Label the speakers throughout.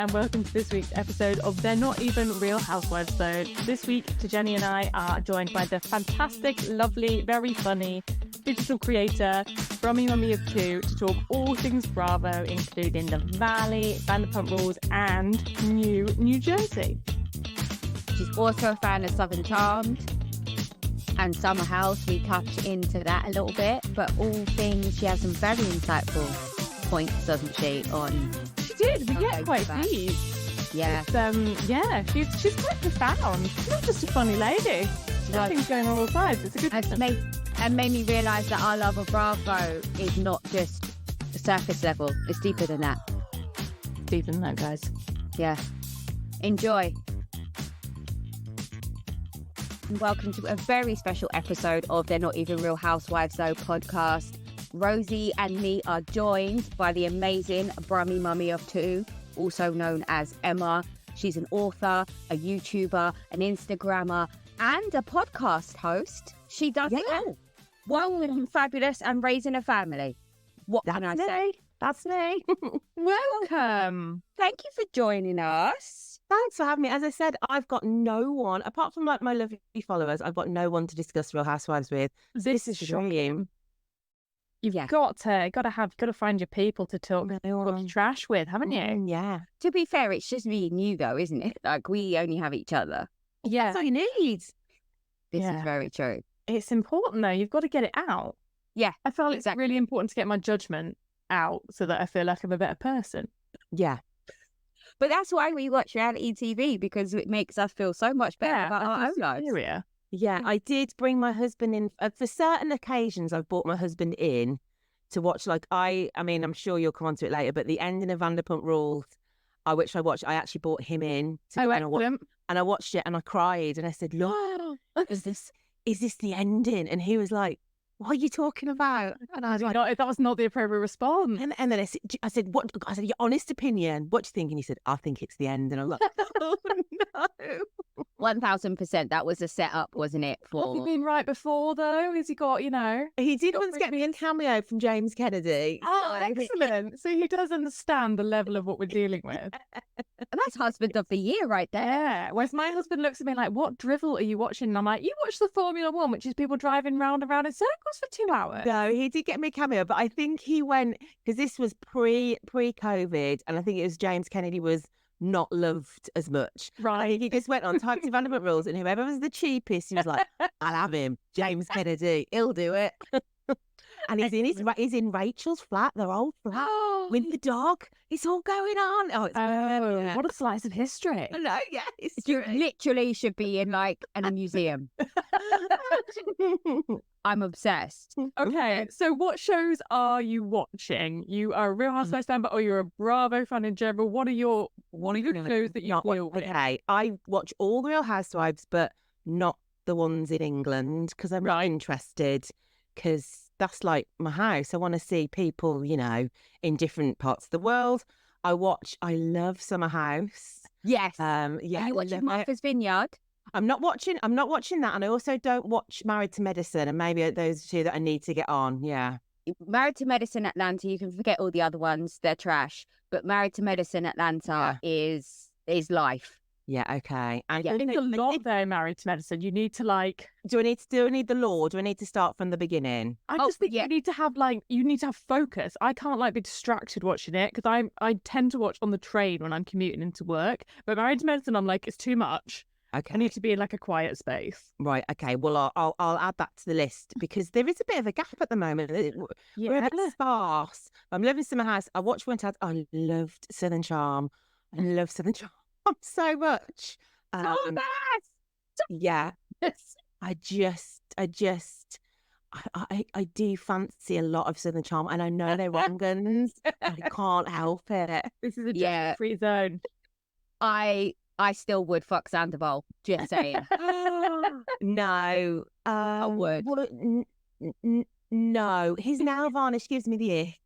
Speaker 1: and welcome to this week's episode of They're Not Even Real Housewives. So this week, Jenny and I are joined by the fantastic, lovely, very funny digital creator, Brummy Mummy of 2, to talk all things Bravo, including the Valley, Vanderpump Rules, and New Jersey.
Speaker 2: She's also a fan of Southern Charmed and Summer House. We touch into that a little bit, but all things, she has some very insightful points, doesn't she, on...
Speaker 1: She did, we get quite deep.
Speaker 2: Yeah.
Speaker 1: She's quite profound. She's not just a funny lady. Nothing's going on all sides. It's a good
Speaker 2: and made me realise that our love of Bravo is not just the surface level. It's deeper than that.
Speaker 1: Deeper than that, guys.
Speaker 2: Yeah. Enjoy. And welcome to a very special episode of They're Not Even Real Housewives Though podcast. Rosie and me are joined by the amazing Brummy Mummy of 2, also known as Emma. She's an author, a YouTuber, an Instagrammer, and a podcast host. She does it all. Well, fabulous and raising a family. What can I say?
Speaker 1: That's me. Welcome.
Speaker 2: Thank you for joining us.
Speaker 3: Thanks for having me. As I said, I've got no one, apart from like my lovely followers, I've got no one to discuss Real Housewives with.
Speaker 1: This is
Speaker 3: a dream.
Speaker 1: You've got to find your people to talk trash with, haven't you?
Speaker 3: Yeah.
Speaker 2: To be fair, it's just me and you though, isn't it? Like we only have each other.
Speaker 1: Yeah.
Speaker 3: That's all you need.
Speaker 2: This is very true.
Speaker 1: It's important though. You've got to get it out.
Speaker 2: Yeah.
Speaker 1: I feel it's really important to get my judgment out so that I feel like I'm a better person.
Speaker 3: Yeah.
Speaker 2: But that's why we watch reality TV, because it makes us feel so much better about our own lives.
Speaker 3: Yeah, I did bring my husband in for certain occasions. I've brought my husband in to watch. Like I mean, I'm sure you'll come on to it later, but the ending of Vanderpump Rules, which I watched, I actually brought him in. And I watched it and I cried and I said, "Look, is this the ending?" And he was like, "What are you talking about?" And I was like,
Speaker 1: that was not the appropriate response.
Speaker 3: And then I said, "What?" I said, "Your honest opinion. What do you think?" And he said, "I think it's the end." And I'm like, "Oh no."
Speaker 2: 1000%. That was a setup, wasn't it?
Speaker 1: Have you been right before though? Has he got,
Speaker 3: He did once get me a cameo from James Kennedy.
Speaker 1: Oh, excellent. So he does understand the level of what we're dealing with.
Speaker 2: And that's husband of the year right there.
Speaker 1: Yeah. Whereas my husband looks at me like, "What drivel are you watching?" And I'm like, "You watch the Formula One, which is people driving round and round in circles for 2 hours."
Speaker 3: No, he did get me a cameo, but I think he went, because this was pre-COVID, and I think it was James Kennedy was not loved as much.
Speaker 1: Right.
Speaker 3: He just went on, typed in Vanderpump Rules, and whoever was the cheapest, he was like, "I'll have him. James Kennedy, he'll do it." And he's in Rachel's flat, their old flat, with the dog. It's all going on. Oh, it's
Speaker 1: what a slice of history.
Speaker 3: No, yeah,
Speaker 2: You literally should be in like a museum. I'm obsessed.
Speaker 1: Okay, so what shows are you watching? You are a Real Housewives fan, or you're a Bravo fan in general? What are your shows that you deal with?
Speaker 3: Okay, I watch all the Real Housewives, but not the ones in England, because I'm not interested, because that's like my house. I want to see people, in different parts of the world. I love Summer House.
Speaker 2: Yes.
Speaker 3: Yeah.
Speaker 2: Are you watching Martha's Vineyard?
Speaker 3: I'm not watching that, and I also don't watch Married to Medicine, and maybe those two that I need to get on. Yeah.
Speaker 2: Married to Medicine Atlanta, you can forget all the other ones, they're trash. But Married to Medicine Atlanta is life.
Speaker 3: Yeah, okay. And
Speaker 1: I think a lot there, Married to Medicine. You need to
Speaker 3: do I need the law? Do I need to start from the beginning?
Speaker 1: I just think you need to have focus. I can't be distracted watching it, because I tend to watch on the train when I'm commuting into work. But Married to Medicine, I'm like, it's too much.
Speaker 3: Okay.
Speaker 1: I need to be in like a quiet space.
Speaker 3: Right. Okay. Well, I'll add that to the list, because there is a bit of a gap at the moment. We're a bit sparse. I'm loving Summer House. I watched Winter House. I loved Southern Charm. I love Southern Charm so much. Yeah. I do fancy a lot of Southern Charm, and I know they're wrong guns, but I can't help it.
Speaker 1: This is a free zone.
Speaker 2: I still would fuck Sandoval, just saying.
Speaker 3: No.
Speaker 2: I would.
Speaker 3: No. His nail varnish gives me the ick.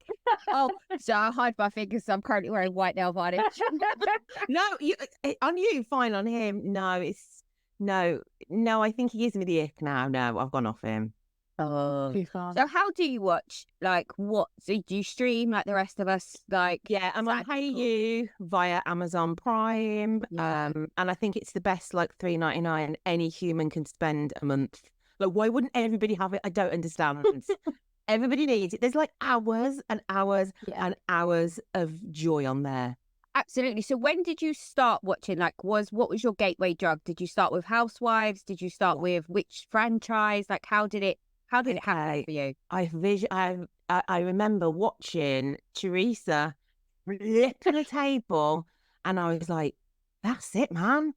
Speaker 2: Oh, so I hide my fingers. So I'm currently wearing white nail varnish.
Speaker 3: No, on you, fine. On him, no. I think he gives me the ick now. No, I've gone off him.
Speaker 2: Oh,
Speaker 1: Too far.
Speaker 2: so how do you watch? Like, what? So do you stream like the rest of us? Like,
Speaker 3: Yeah, I'm on Hey You via Amazon Prime.
Speaker 2: Yeah.
Speaker 3: And I think it's the best like $3.99 any human can spend a month. Like, why wouldn't everybody have it? I don't understand. Everybody needs it. There's like hours and hours
Speaker 1: Yeah.
Speaker 3: and hours of joy on there.
Speaker 2: Absolutely. So when did you start watching? Like, what was your gateway drug? Did you start with Housewives? Did you start with which franchise? Like, how did it happen for you?
Speaker 3: I remember watching Teresa flipping a table, and I was like, "That's it, man.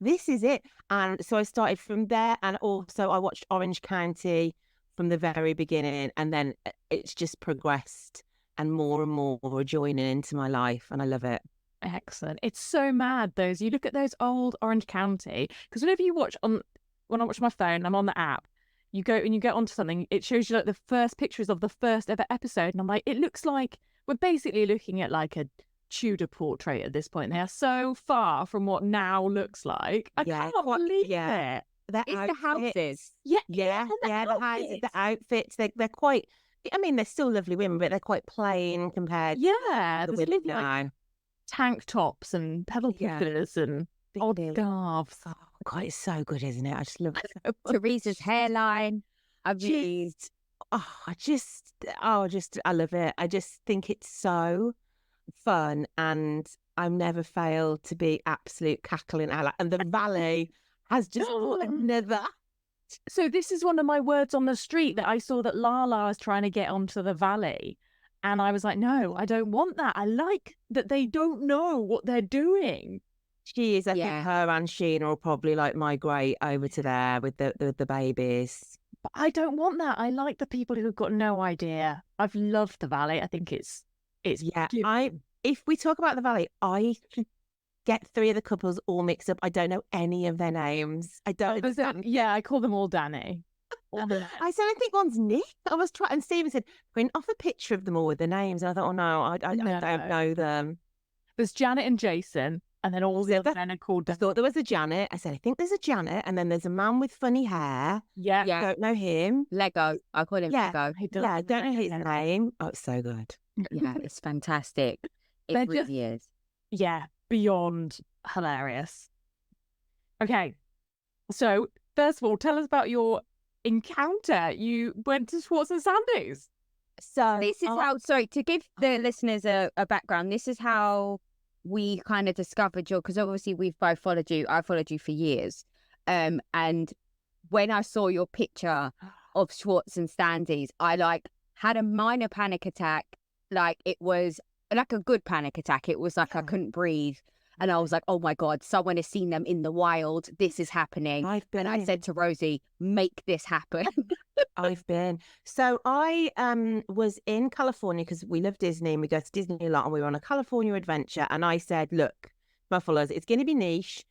Speaker 3: This is it." And so I started from there, and also I watched Orange County from the very beginning, and then it's just progressed, and more are joining into my life, and I love it.
Speaker 1: Excellent. It's so mad, those. You look at those old Orange County, because whenever you watch when I watch my phone, I'm on the app. You go and you get onto something, it shows you like the first pictures of the first ever episode. And I'm like, it looks like we're basically looking at like a Tudor portrait at this point. They are so far from what now looks like. I can't believe it.
Speaker 2: It's the houses.
Speaker 3: Yeah,
Speaker 1: Yeah,
Speaker 3: the houses, the outfits. They're quite. I mean, they're still lovely women, but they're quite plain compared
Speaker 1: Yeah,
Speaker 3: to the
Speaker 1: there's
Speaker 3: women
Speaker 1: literally like
Speaker 3: now.
Speaker 1: tank tops and pedal
Speaker 3: Yeah.
Speaker 1: pushers and odd scarves.
Speaker 3: Oh, God, it's so good, isn't it? I just love it so much.
Speaker 2: Teresa's hairline. I mean,
Speaker 3: I love it. I just think it's so fun, and I've never failed to be absolute cackling out. And the valet has just another.
Speaker 1: So this is one of my words on the street that I saw that Lala is trying to get onto the valley. And I was like, no, I don't want that. I like that they don't know what they're doing.
Speaker 3: She is. I think her and Sheena will probably like migrate over to there with the babies.
Speaker 1: But I don't want that. I like the people who've got no idea. I've loved the valley. I think it's
Speaker 3: if we talk about the valley, I get three of the couples all mixed up. I don't know any of their names. I don't.
Speaker 1: Yeah, I call them all Danny.
Speaker 3: I said, I think one's Nick. I was trying, and Stephen said, print off a picture of them all with the names. And I thought, oh no, I don't know them.
Speaker 1: There's Janet and Jason, and then all the other men are called.
Speaker 3: I thought there was a Janet. I said, I think there's a Janet, and then there's a man with funny hair.
Speaker 1: Yeah,
Speaker 3: don't know him.
Speaker 2: Lego. I call him Lego.
Speaker 3: I don't know his name. Oh, it's so good.
Speaker 2: Yeah, it's fantastic. It really is.
Speaker 1: Yeah, beyond hilarious. Okay, so first of all, tell us about your encounter. You went to Schwartz and Sandy's.
Speaker 2: So this is how, sorry, to give the listeners a background, this is how we kind of discovered you, because obviously we've both followed you. I followed you for years. And when I saw your picture of Schwartz and Sandy's, I like had a minor panic attack. Like it was like a good panic attack. It was like I couldn't breathe. And I was like, oh my God, someone has seen them in the wild. This is happening. And I said to Rosie, make this happen.
Speaker 3: I've been. So I was in California because we love Disney and we go to Disney a lot, and we were on a California adventure. And I said, look, my followers, it's going to be niche.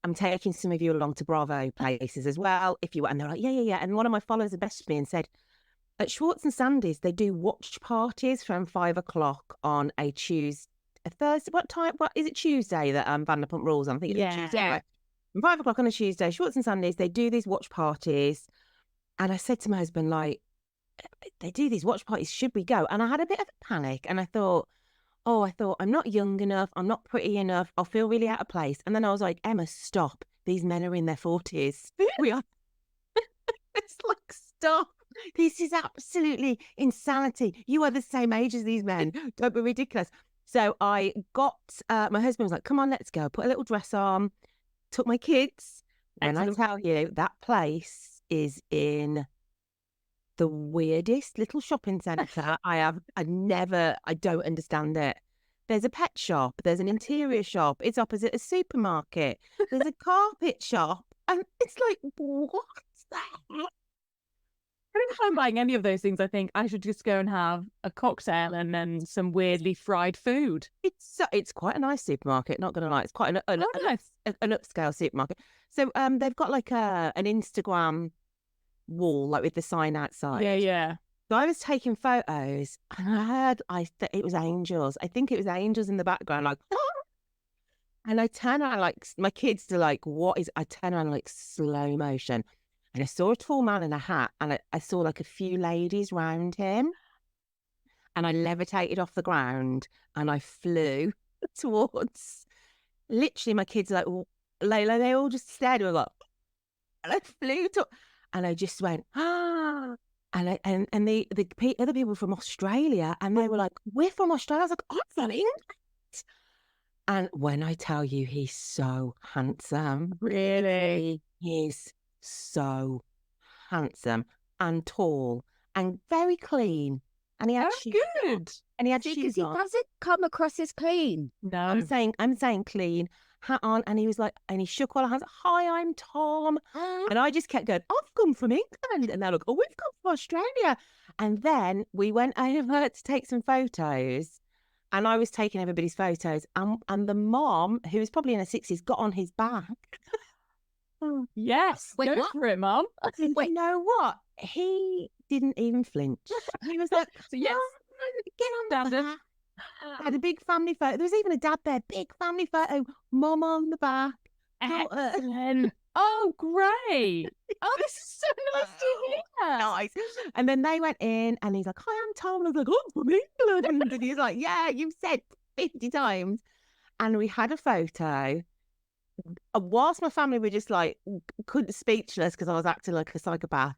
Speaker 3: I'm taking some of you along to Bravo places as well. If you want. And they're like, yeah. And one of my followers had messaged me and said, at Schwartz and Sandy's, they do watch parties from 5 o'clock on a Thursday. What time? What is it? Tuesday that Vanderpump Rules on? I think it's Tuesday. Right? From 5 o'clock on a Tuesday, Schwartz and Sandy's, they do these watch parties. And I said to my husband, like, they do these watch parties. Should we go? And I had a bit of a panic, and I thought, I'm not young enough. I'm not pretty enough. I'll feel really out of place. And then I was like, Emma, stop. These men are in their 40s. We are. It's like, stop. This is absolutely insanity. You are the same age as these men. Don't be ridiculous. So I got, my husband was like, come on, let's go. Put a little dress on, took my kids. And I tell you, that place is in the weirdest little shopping centre I don't understand it. There's a pet shop. There's an interior shop. It's opposite a supermarket. There's a carpet shop. And it's like, what's that?
Speaker 1: If I'm buying any of those things, I think I should just go and have a cocktail and then some weirdly fried food.
Speaker 3: It's quite a nice supermarket, not going to lie. It's quite an upscale supermarket. So they've got like an Instagram wall, like with the sign outside.
Speaker 1: Yeah.
Speaker 3: So I was taking photos, and I heard it was angels. I think it was angels in the background, like. And I turn around, like my kids are like, "What is?" I turn around like slow motion. And I saw a tall man in a hat, and I saw like a few ladies round him. And I levitated off the ground and I flew towards, literally my kids are like, they all just stared at me like, and I flew to, and I just went, ah. And the other people from Australia, and they were like, we're from Australia. I was like, I'm from England. And when I tell you, he's so handsome.
Speaker 1: Really?
Speaker 3: He's so handsome and tall and very clean. And he had
Speaker 1: That's
Speaker 3: shoes
Speaker 1: good.
Speaker 3: and he had
Speaker 2: Because
Speaker 3: shoes
Speaker 2: he
Speaker 3: on.
Speaker 2: doesn't come across as clean.
Speaker 1: No.
Speaker 3: I'm saying clean, hat on, and he was like, and he shook all our hands. Hi, I'm Tom. And I just kept going, I've come from England. And they're like, oh, we've come from Australia. And then we went over to take some photos. And I was taking everybody's photos. And the mom, who was probably in her 60s, got on his back.
Speaker 1: Yes.
Speaker 2: Wait,
Speaker 1: Go
Speaker 2: what?
Speaker 1: for it, Mum.
Speaker 3: You know what? He didn't even flinch. He was like,
Speaker 1: So yes.
Speaker 3: get on the
Speaker 1: Standard.
Speaker 3: back. Had a big family photo. There was even a dad there, big family photo, mum on the back. daughter.
Speaker 1: Excellent. Oh, great. Oh, this is so nice to hear.
Speaker 3: Nice. And then they went in and he's like, hi, I'm Tom. And I was like, oh, from England. And he's like, yeah, you've said 50 times. And we had a photo. Whilst my family were just like, couldn't speechless because I was acting like a psychopath.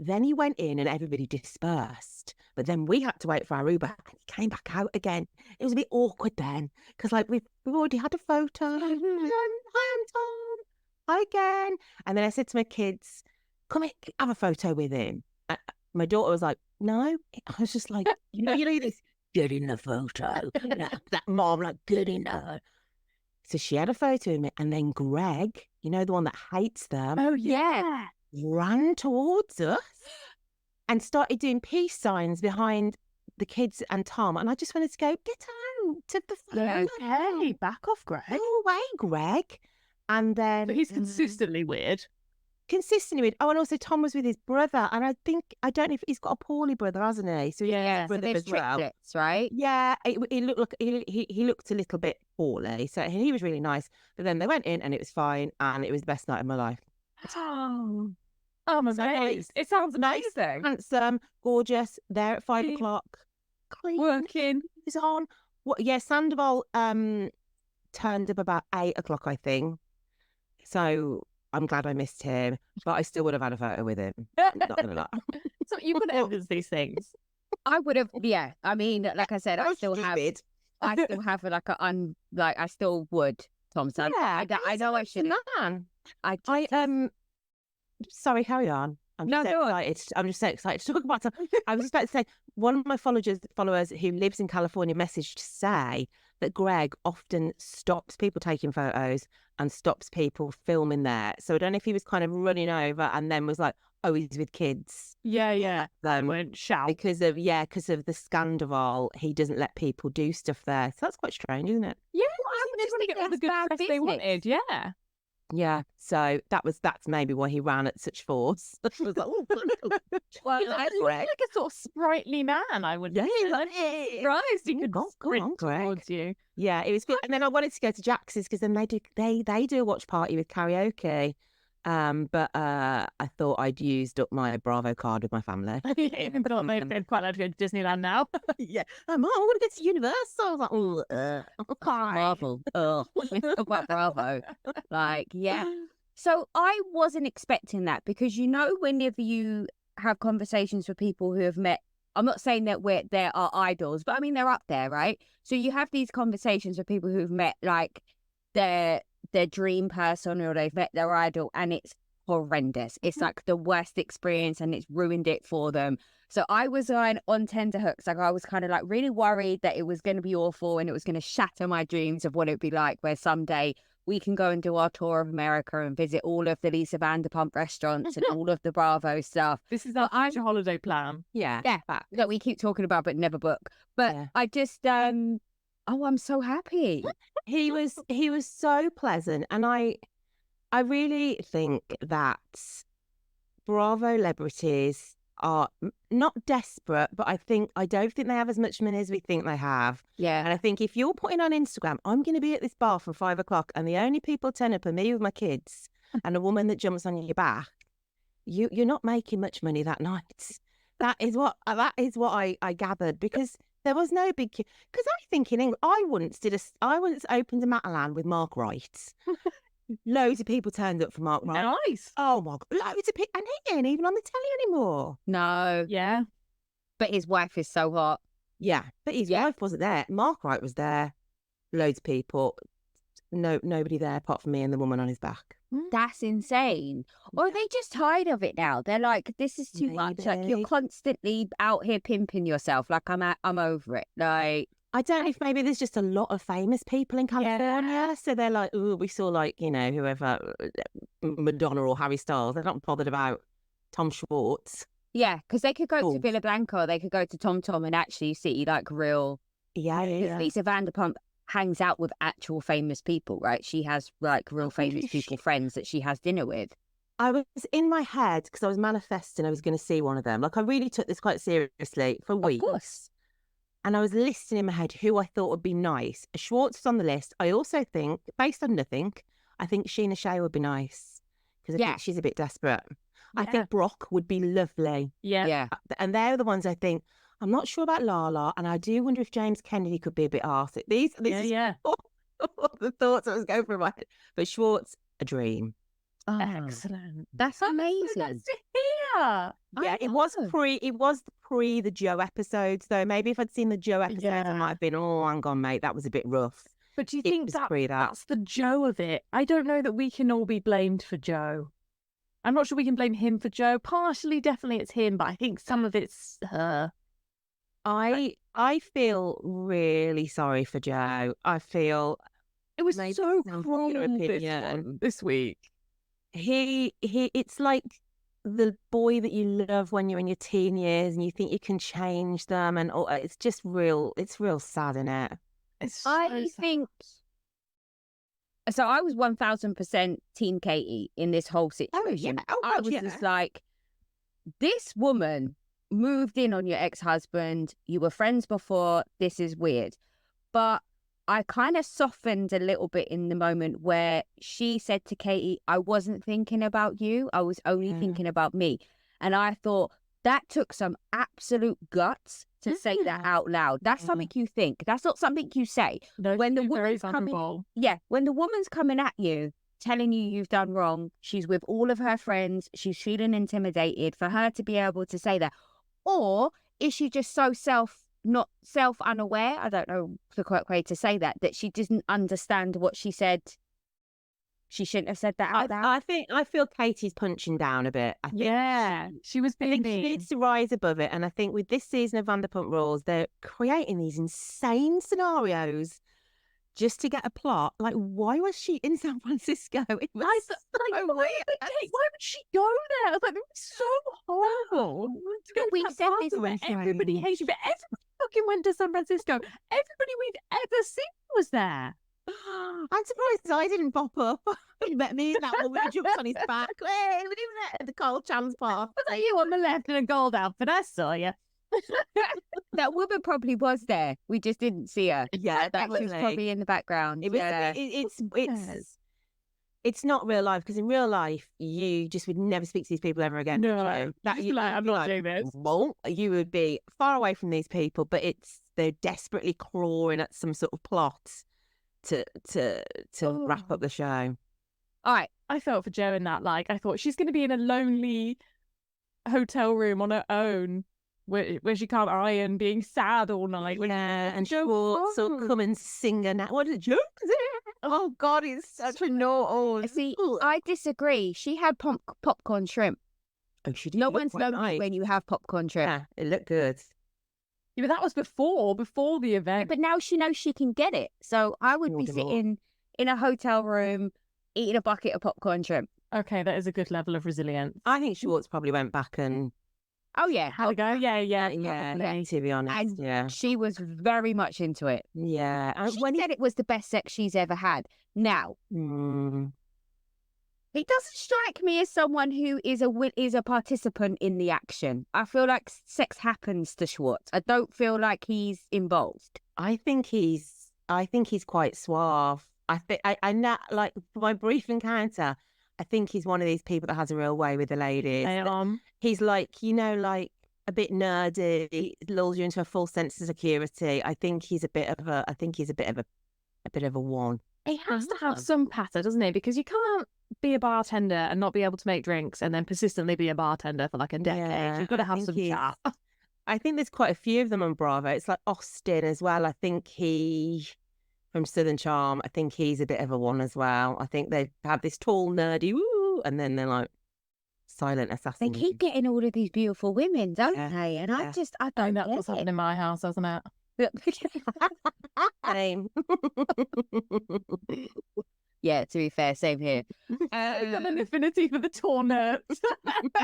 Speaker 3: Then he went in and everybody dispersed. But then we had to wait for our Uber and he came back out again. It was a bit awkward then because like we've already had a photo. Hi, I'm Tom. Hi again. And then I said to my kids, come here, have a photo with him. My daughter was like, no. I was just like, you know this, get in the photo. That mom, like, get in there. So she had a photo of me. And then Greg, you know, the one that hates them.
Speaker 1: Oh, yeah.
Speaker 3: Ran towards us and started doing peace signs behind the kids and Tom. And I just wanted to go, get out to the photo.
Speaker 1: Okay, back off, Greg.
Speaker 3: Go away, Greg. And then
Speaker 1: But he's consistently weird.
Speaker 3: consistently with, oh, and also Tom was with his brother. And I don't know if he's got a poorly brother, hasn't he? So
Speaker 2: Yeah, so
Speaker 3: brother
Speaker 2: there's
Speaker 3: as well.
Speaker 2: triplets, right?
Speaker 3: Yeah, he looked like he looked a little bit poorly. So he was really nice. But then they went in and it was fine. And it was the best night of my life.
Speaker 1: Oh, I'm amazed. It sounds amazing.
Speaker 3: Handsome, gorgeous, there at 5 o'clock. Clean.
Speaker 1: Working.
Speaker 3: Is on. What? Yeah, Sandoval turned up about 8 o'clock, I think. So I'm glad I missed him, but I still would have had a photo with him. Not gonna lie.
Speaker 1: So you could evidence these things.
Speaker 2: I would have, yeah. I mean, like I said, I still have like I still would, Tom. So
Speaker 3: Yeah,
Speaker 2: I know I should.
Speaker 3: Man. Sorry, carry on. I'm
Speaker 2: No,
Speaker 3: so
Speaker 2: go on.
Speaker 3: excited. I'm just so excited to talk about it. I was just about to say, one of my followers who lives in California messaged to say that Greg often stops people taking photos and stops people filming there. So I don't know if he was kind of running over and then was like, oh, he's with kids.
Speaker 1: Yeah. Went shout.
Speaker 3: Because of the Scandival, he doesn't let people do stuff there. So that's quite strange, isn't it?
Speaker 1: Yeah,
Speaker 2: I
Speaker 1: they just want to get all the good press they wanted. Yeah.
Speaker 3: Yeah. So that's maybe why he ran at such force. I was like, oh,
Speaker 1: Well,
Speaker 3: he's
Speaker 1: I
Speaker 3: Greg.
Speaker 1: like a sort of sprightly man. I would.
Speaker 3: Yeah, he's like,
Speaker 1: surprised he could
Speaker 3: go on,
Speaker 1: sprint
Speaker 3: Greg.
Speaker 1: towards you.
Speaker 3: Yeah, it was good. And then I wanted to go to Jax's because then they do a watch party with karaoke. But I thought I'd used up my Bravo card with my family.
Speaker 1: But they'd quite like to go to Disneyland now.
Speaker 3: Yeah. Mom, I want to go to Universal. I was like, oh,
Speaker 2: Bravo. Oh, about Bravo. Like, yeah. So I wasn't expecting that because whenever you have conversations with people who have met, I'm not saying that they're our idols, but I mean they're up there, right? So you have these conversations with people who've met like their dream person or they've met their idol and it's horrendous. It's like the worst experience and it's ruined it for them. So I was on tenterhooks. Like I was kind of like really worried that it was going to be awful and it was going to shatter my dreams of what it would be like where someday we can go and do our tour of America and visit all of the Lisa Vanderpump restaurants and all of the Bravo stuff.
Speaker 1: This is our future holiday plan.
Speaker 3: yeah.
Speaker 2: That we keep talking about but never book. But
Speaker 3: Yeah.
Speaker 2: I just I'm so happy.
Speaker 3: He was so pleasant, and I really think that Bravo celebrities are not desperate, but I don't think they have as much money as we think they have.
Speaker 2: Yeah.
Speaker 3: And I think if you're putting on Instagram, I'm going to be at this bar from 5 o'clock, and the only people turn up are me with my kids and a woman that jumps on your back, you're not making much money that night. That is what I gathered, because there was no big queue. Because I think in England, I once opened a Matalan with Mark Wright. Loads of people turned up for Mark Wright.
Speaker 1: Nice.
Speaker 3: Oh my God, loads of people, and he ain't even on the telly anymore.
Speaker 2: No.
Speaker 1: Yeah.
Speaker 2: But his wife is so hot.
Speaker 3: Yeah, but his wife wasn't there. Mark Wright was there. Loads of people. No, nobody there apart from me and the woman on his back.
Speaker 2: That's insane. Or are they just tired of it now? They're like, this is too much. Like, you're constantly out here pimping yourself. Like, I'm over it. Like,
Speaker 3: I don't know if maybe there's just a lot of famous people in California. So they're like, oh, we saw like, whoever, Madonna or Harry Styles. They're not bothered about Tom Schwartz.
Speaker 2: yeah, because they could go to Villa Blanca, or they could go to Tom Tom and actually see like real.
Speaker 3: Yeah.
Speaker 2: Lisa Vanderpump hangs out with actual famous people, right? She has like real famous people, friends that she has dinner with.
Speaker 3: I was in my head, because I was manifesting I was going to see one of them. Like, I really took this quite seriously for weeks.
Speaker 2: Of course.
Speaker 3: And I was listing in my head who I thought would be nice. Schwartz was on the list. I also think, based on nothing, I think Sheena Shea would be nice, because I think she's a bit desperate. I think Brock would be lovely.
Speaker 1: Yeah.
Speaker 3: And they're the ones I think. I'm not sure about Lala, and I do wonder if James Kennedy could be a bit arsey. These the thoughts I was going through my head. But Schwartz, a dream.
Speaker 2: Oh,
Speaker 1: Excellent.
Speaker 2: that's amazing.
Speaker 1: Nice to hear.
Speaker 3: Yeah, it was pre the Joe episodes though. Maybe if I'd seen the Joe episodes, I might have been, oh, hang on, mate, that was a bit rough.
Speaker 1: But do you think that's the Joe of it? I don't know that we can all be blamed for Joe. I'm not sure we can blame him for Joe. Partially, definitely it's him, but I think some of it's her.
Speaker 3: I feel really sorry for Joe. I feel
Speaker 1: it was so
Speaker 3: cruel
Speaker 1: this week.
Speaker 3: It's like the boy that you love when you're in your teen years and you think you can change them, and it's just real. It's real sad, isn't it?
Speaker 2: I think so. I was 1000% Team Katie in this whole situation. I was just like, this woman moved in on your ex-husband. You were friends before. This is weird. But I kind of softened a little bit in the moment where she said to Katie, I wasn't thinking about you. I was only thinking about me. And I thought that took some absolute guts to say that out loud. That's something you think. That's not something you say.
Speaker 1: No,
Speaker 2: when the
Speaker 1: woman's
Speaker 2: when the woman's coming at you, telling you you've done wrong, she's with all of her friends, she's feeling intimidated, for her to be able to say that. Or is she just so not self-unaware, I don't know the correct way to say that she didn't understand what she said? She shouldn't have said that out loud.
Speaker 3: I feel Katie's punching down a bit.
Speaker 1: She was being
Speaker 3: I think she needs to rise above it. And I think with this season of Vanderpump Rules, they're creating these insane scenarios just to get a plot. Like, why was she in San Francisco? It was
Speaker 1: why would she go there? I was like, it was so horrible.
Speaker 2: We said this
Speaker 1: where everybody hates you, but everybody fucking went to San Francisco. Everybody we've ever seen was there.
Speaker 3: I'm surprised I didn't pop up. You met me and that woman who jumped on his back. Hey, we didn't met at the Carl Chan's park.
Speaker 1: Was that you on the left in a gold outfit? I saw you.
Speaker 2: That woman probably was there. We just didn't see her.
Speaker 3: Yeah,
Speaker 2: that was probably in the background.
Speaker 3: It was. It's not real life, because in real life you just would never speak to these people ever again.
Speaker 1: No, I'm not doing this.
Speaker 3: Well, you would be far away from these people, but they're desperately clawing at some sort of plot to wrap up the show.
Speaker 2: All right,
Speaker 1: I felt for Jo in that. Like, I thought she's going to be in a lonely hotel room on her own, where she can't iron, being sad all night.
Speaker 3: And Schwartz will come and sing her now. What did Jo say? Oh God, it's such a no.
Speaker 2: See, I disagree. She had popcorn shrimp.
Speaker 3: Oh, she did.
Speaker 2: No one's lonely when you have popcorn shrimp.
Speaker 3: Yeah, it looked good.
Speaker 1: Yeah, but that was before the event.
Speaker 2: But now she knows she can get it. So I would be sitting in a hotel room eating a bucket of popcorn shrimp.
Speaker 1: Okay, that is a good level of resilience.
Speaker 3: I think Schwartz probably went back and
Speaker 1: had a go. Yeah.
Speaker 3: To be honest,
Speaker 2: and she was very much into it.
Speaker 3: Yeah,
Speaker 2: she said it was the best sex she's ever had. Now, he doesn't strike me as someone who is a participant in the action. I feel like sex happens to Schwartz. I don't feel like he's involved.
Speaker 3: I think he's quite suave. I know, like, for my brief encounter, I think he's one of these people that has a real way with the ladies. He's like, like a bit nerdy, lulls you into a false sense of security. I think he's a bit of a one.
Speaker 1: He has to have some patter, doesn't he? Because you can't be a bartender and not be able to make drinks and then persistently be a bartender for like a decade.
Speaker 3: Yeah,
Speaker 1: You've got to have some chat.
Speaker 3: I think there's quite a few of them on Bravo. It's like Austin as well. I think from Southern Charm, I think he's a bit of a one as well. I think they have this tall, nerdy, woo, and then they're like silent assassin.
Speaker 2: They keep getting all of these beautiful women, don't they? And I don't
Speaker 1: That's what's happening in my house, hasn't it?
Speaker 3: Same.
Speaker 2: Yeah, to be fair, same here.
Speaker 1: I've got an affinity for the tall nerds.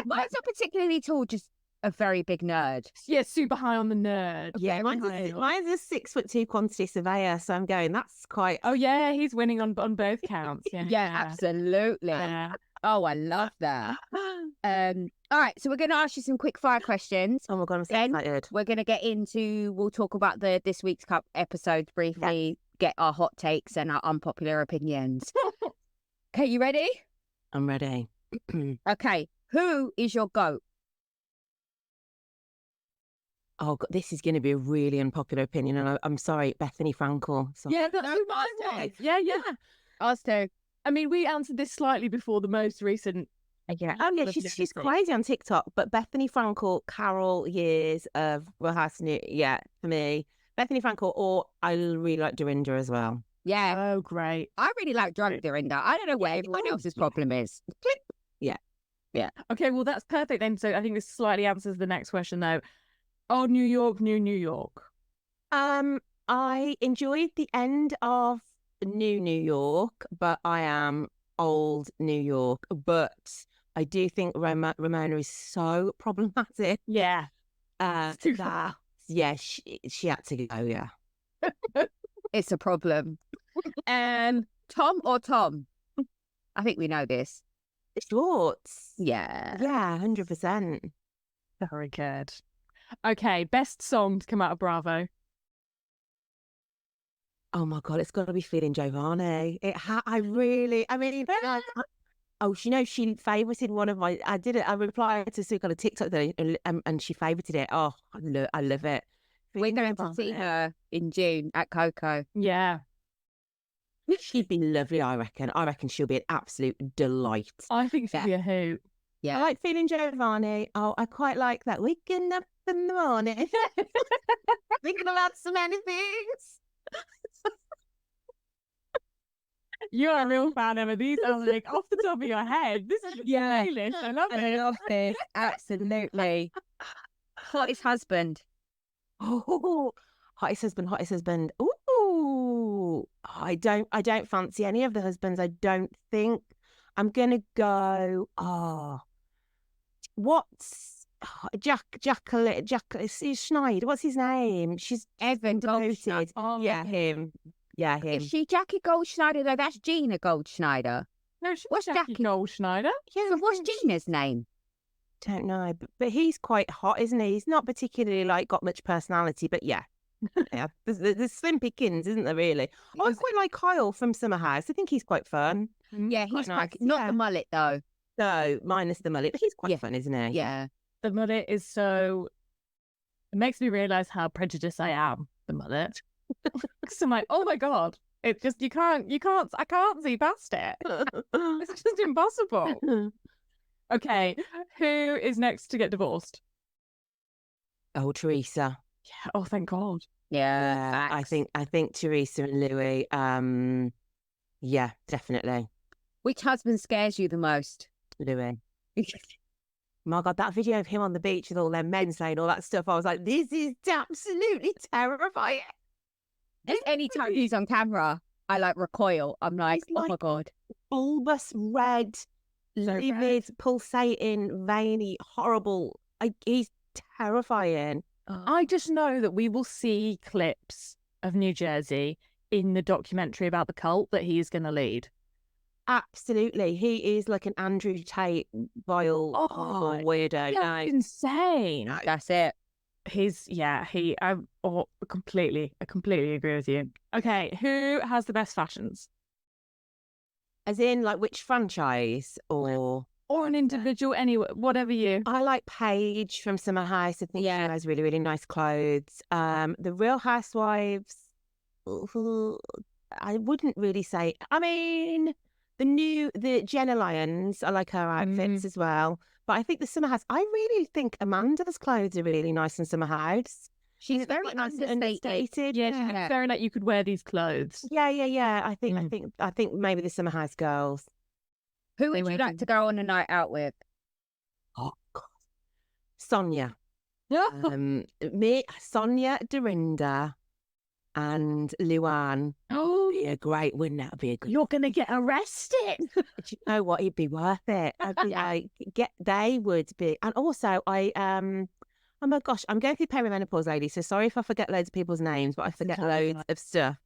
Speaker 2: Mine's not particularly tall, just a very big nerd.
Speaker 1: Yeah, super high on the nerd.
Speaker 3: Yeah, mine's a 6'2" quantity surveyor, so I'm going, that's quite...
Speaker 1: Oh yeah, he's winning on both counts.
Speaker 2: Yeah, absolutely.
Speaker 1: Yeah.
Speaker 2: Oh, I love that. All right, so we're going to ask you some quick fire questions.
Speaker 3: Oh my God, I'm so excited.
Speaker 2: We're going to get into, we'll talk about this week's Cup episodes briefly, get our hot takes and our unpopular opinions. Okay, you ready?
Speaker 3: I'm ready.
Speaker 2: Okay, who is your GOAT?
Speaker 3: Oh God, this is going to be a really unpopular opinion, and I'm sorry, Bethany Frankel. Sorry.
Speaker 1: Yeah, that's who mine was. Yeah.
Speaker 2: Us too.
Speaker 1: I mean, we answered this slightly before the most recent.
Speaker 3: Yeah. Oh yeah, she's crazy on TikTok. But Bethany Frankel, Carol years of Real House New. Yeah, for me, Bethany Frankel, or I really like Dorinda as well.
Speaker 2: Yeah.
Speaker 1: Oh, great.
Speaker 2: I really like drunk Dorinda. I don't know where everyone else's problem is. Yeah.
Speaker 1: Okay, well that's perfect then. So I think this slightly answers the next question though. Oh, New York, New York.
Speaker 3: I enjoyed the end of New York, but I am old New York. But I do think Ramona is so problematic.
Speaker 1: Yeah.
Speaker 3: She had to go. Yeah.
Speaker 2: It's a problem. And Tom or Tom? I think we know this.
Speaker 3: Schwartz.
Speaker 2: Yeah.
Speaker 3: Yeah, 100%.
Speaker 1: Very good. Okay, best song to come out of Bravo.
Speaker 3: Oh my God, it's got to be Feeling Giovanni. She favorited one of my, I replied to Sue on a TikTok today, and she favorited it. Oh, I love it.
Speaker 2: We're going to see her in June at Coco.
Speaker 1: Yeah.
Speaker 3: She'd be lovely, I reckon. I reckon she'll be an absolute delight.
Speaker 1: I think she'll be a hoot.
Speaker 2: Yeah.
Speaker 3: I like Feeling Giovanni. Oh, I quite like that. Waking up in the morning. Thinking about so many things.
Speaker 1: You're a real fan, Emma. These are like off the top of your head. This is playlist. I love it.
Speaker 2: I love this. Absolutely. Hottest husband.
Speaker 3: Oh, hottest husband. Ooh. I don't fancy any of the husbands. I don't think. I'm gonna go. What's Jack Schneider? What's his name? She's
Speaker 2: Evan
Speaker 3: devoted.
Speaker 1: Oh,
Speaker 3: yeah, him. Yeah, him.
Speaker 2: Is she Jackie Goldschneider though? That's Gina Goldschneider.
Speaker 1: No, what's Jackie Goldschneider?
Speaker 2: Yeah, so what's Gina's name?
Speaker 3: Don't know, but he's quite hot, isn't he? He's not particularly got much personality, but yeah. Yeah, there's slim pickings, isn't there? Really. I quite like Kyle from Summer House. I think he's quite fun.
Speaker 2: Yeah, he's quite
Speaker 3: nice.
Speaker 2: not the mullet though.
Speaker 3: No, minus the mullet, but he's quite fun, isn't he?
Speaker 2: Yeah,
Speaker 1: the mullet is so. It makes me realise how prejudiced I am. The mullet. Because I'm like, oh my God, it just I can't see past it. It's just impossible. Okay, who is next to get divorced?
Speaker 3: Oh, Teresa.
Speaker 1: Yeah. Oh, thank God.
Speaker 2: Yeah.
Speaker 3: I think Teresa and Louis. Yeah, definitely.
Speaker 2: Which husband scares you the most?
Speaker 3: Louis. My God, that video of him on the beach with all their men saying all that stuff, I was like, this is absolutely terrifying.
Speaker 2: Just any time he's on camera, I recoil. I'm like, oh my God.
Speaker 3: Bulbous red, livid, pulsating, veiny, horrible. He's terrifying.
Speaker 1: I just know that we will see clips of New Jersey in the documentary about the cult that he is going to lead.
Speaker 3: Absolutely. He is like an Andrew Tate vile weirdo.
Speaker 1: Yeah, insane.
Speaker 2: That's it.
Speaker 1: I completely agree with you. Okay, who has the best fashions?
Speaker 3: As in, like, which franchise or
Speaker 1: an individual, anyway, whatever you.
Speaker 3: I like Paige from Summer House. I think she has really, really nice clothes. The Real Housewives, I wouldn't really say. I mean, the Jenna Lyons, I like her outfits as well. But I think the Summer House, I really think Amanda's clothes are really nice in Summer House.
Speaker 2: She's very understated.
Speaker 1: Yeah, very like you could wear these clothes.
Speaker 3: Yeah. I think maybe the Summer House girls.
Speaker 2: Who would you like to go on a night out with?
Speaker 3: Oh God, Sonia. Sonia, Dorinda, and Luann.
Speaker 1: Oh,
Speaker 3: be a great, wouldn't that be a good?
Speaker 1: You're gonna get arrested.
Speaker 3: Do you know what? It'd be worth it. I'd be like, they would be, and also oh my gosh, I'm going through perimenopause, lady. So sorry if I forget loads of people's names, but I forget loads of stuff.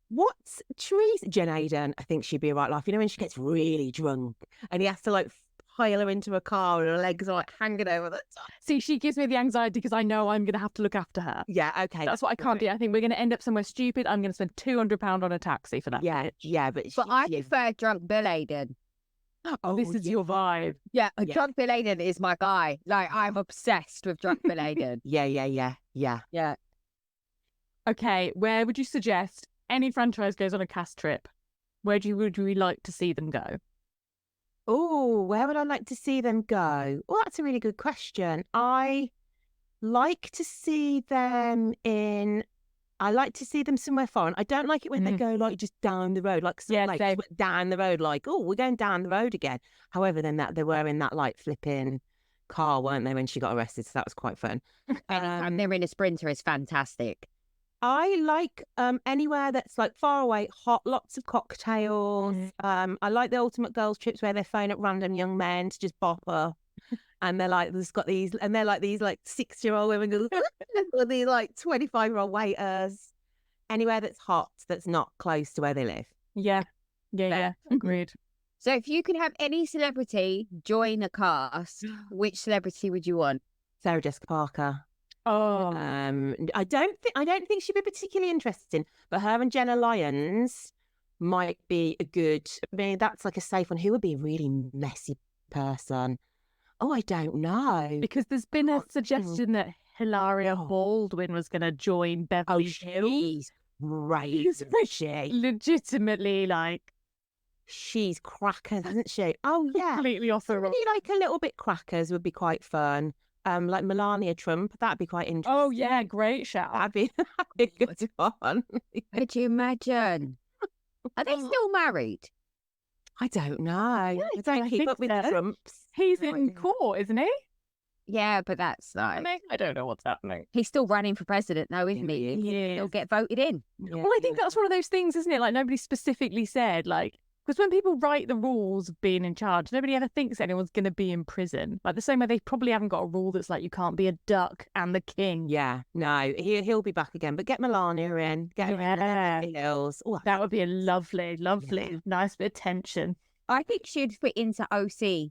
Speaker 3: What's Teresa? Jen Aiden, I think she'd be a right laugh. You know when she gets really drunk and he has to like pile her into a car and her legs are like hanging over the top.
Speaker 1: See, she gives me the anxiety because I know I'm going to have to look after her.
Speaker 3: Yeah, okay.
Speaker 1: That's what I can't do. I think we're going to end up somewhere stupid. I'm going to spend £200 on a taxi for that.
Speaker 3: Yeah, but
Speaker 2: I prefer drunk Bill Aiden.
Speaker 1: Oh, this is your vibe.
Speaker 2: Yeah, drunk Bill Aiden is my guy. Like, I'm obsessed with drunk Bill Aiden.
Speaker 3: Yeah.
Speaker 1: Okay, where would you suggest any franchise goes on a cast trip? Where would we like to see them go?
Speaker 3: Oh, where would I like to see them go? Well, that's a really good question. I like to see them somewhere foreign. I don't like it when they go like just down the road, like down the road, like, oh, we're going down the road again. However, then they were in that like flipping car, weren't they, when she got arrested? So that was quite fun.
Speaker 2: And they're in a Sprinter is fantastic.
Speaker 3: I like anywhere that's like far away, hot, lots of cocktails. I like the ultimate girls trips where they phone up random young men to just bop up. And they're like, these 6-year-old women or these like 25-year-old waiters. Anywhere that's hot, that's not close to where they live.
Speaker 1: Yeah. Agreed.
Speaker 2: So if you could have any celebrity join a cast, which celebrity would you want?
Speaker 3: Sarah Jessica Parker.
Speaker 1: Oh,
Speaker 3: I don't think she'd be particularly interesting, but her and Jenna Lyons might be a good. I mean, that's like a safe one. Who would be a really messy person? Oh, I don't know.
Speaker 1: Because there's been a suggestion that Hilaria Baldwin was going to join Beverly Hills.
Speaker 3: She's great, isn't she?
Speaker 1: Legitimately, like,
Speaker 3: she's crackers, isn't she? Oh yeah,
Speaker 1: completely off the road.
Speaker 3: Like a little bit crackers would be quite fun. Like Melania Trump, that'd be quite interesting.
Speaker 1: Oh yeah, great shout.
Speaker 3: That'd be a good one.
Speaker 2: Could you imagine? Are they still married?
Speaker 3: I don't know. I don't keep up with the Trumps.
Speaker 1: He's in court, isn't he?
Speaker 2: Yeah, but that's like...
Speaker 1: I don't know what's happening.
Speaker 2: He's still running for president, though, isn't he?
Speaker 1: Yeah.
Speaker 2: He'll get voted in.
Speaker 1: Yeah. Well, I think that's one of those things, isn't it? Like, nobody specifically said, like... Because when people write the rules of being in charge, nobody ever thinks anyone's going to be in prison. Like, the same way they probably haven't got a rule that's like, you can't be a duck and the king.
Speaker 3: Yeah, no, he'll be back again. But get Melania in. Get her in Hills.
Speaker 1: Oh, that would be a lovely, nice bit of tension.
Speaker 2: I think she'd fit into OC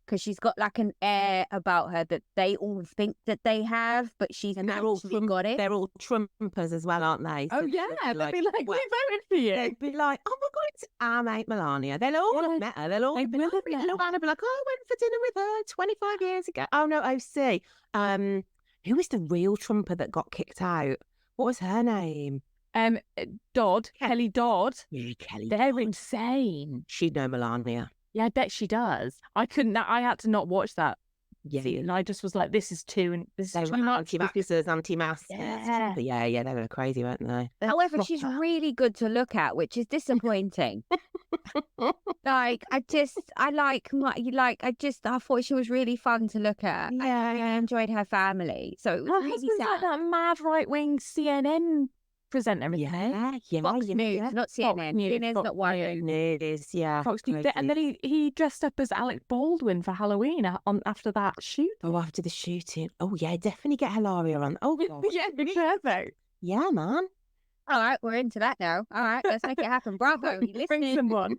Speaker 2: because she's got like an air about her that they all think that they have, but she's actually got it.
Speaker 3: They're all Trumpers as well, aren't they?
Speaker 1: So they'd be like, we voted for you.
Speaker 3: They'd be like, oh my God, it's our mate Melania. They'll all have met her. They'll all be like, oh, I went for dinner with her 25 years ago. Oh no, OC. Who was the real Trumper that got kicked out? What was her name?
Speaker 1: Dodd. Kelly Dodd.
Speaker 3: Yeah, Kelly.
Speaker 1: They're insane.
Speaker 3: She'd know Melania.
Speaker 1: Yeah, I bet she does. I had to not watch that. Yeah. And I just was like, this is too much.
Speaker 3: Anti-maskers. Yeah, they were crazy, weren't they?
Speaker 2: However, she's really good to look at, which is disappointing. I thought she was really fun to look at.
Speaker 3: Yeah,
Speaker 2: I enjoyed her family. So it was really sad.
Speaker 1: Like that mad right-wing CNN presenter.
Speaker 2: Yeah. Fox News, not CNN. CNN's not one.
Speaker 3: It is, yeah.
Speaker 1: Fox News. And then he dressed up as Alec Baldwin for Halloween after that shoot.
Speaker 3: Oh, after the shooting. Oh, yeah, definitely get Hilaria on. Oh, God.
Speaker 1: Yeah, perfect.
Speaker 3: Yeah, man.
Speaker 2: All right, we're into that now. All right, let's make it happen. Bravo, you listening?
Speaker 1: Bring someone.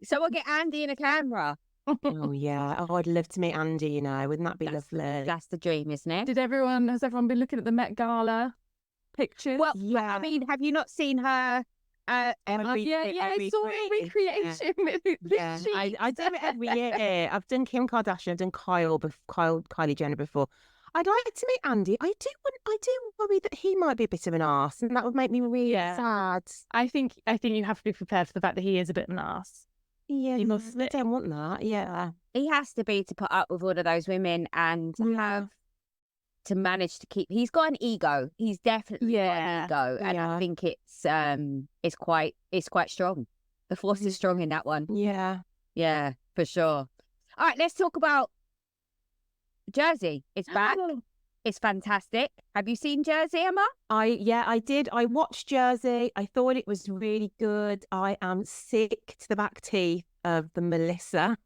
Speaker 2: So we'll get Andy in a camera.
Speaker 3: Oh, yeah. Oh, I'd love to meet Andy, you know. Wouldn't that be lovely?
Speaker 2: That's the dream, isn't it?
Speaker 1: Has everyone been looking at the Met Gala pictures?
Speaker 2: Well, yeah. I mean, have you not seen her
Speaker 1: I saw a recreation with the
Speaker 3: Yeah,
Speaker 1: sheets.
Speaker 3: I do it every year. I've done Kim Kardashian, I've done Kylie Jenner before. I'd like to meet Andy. I do worry that he might be a bit of an arse, and that would make me really sad.
Speaker 1: I think you have to be prepared for the fact that he is a bit of an arse.
Speaker 3: Yeah,
Speaker 1: He must
Speaker 3: I don't want that. Yeah,
Speaker 2: He has to be to put up with all of those women and have to manage to keep. He's got an ego. He's definitely got an ego, and I think it's quite strong. The force is strong in that one. Yeah, for sure. All right, let's talk about Jersey. It's back. It's fantastic. Have you seen Jersey, Emma?
Speaker 3: I did. I watched Jersey. I thought it was really good. I am sick to the back teeth of the Melissa,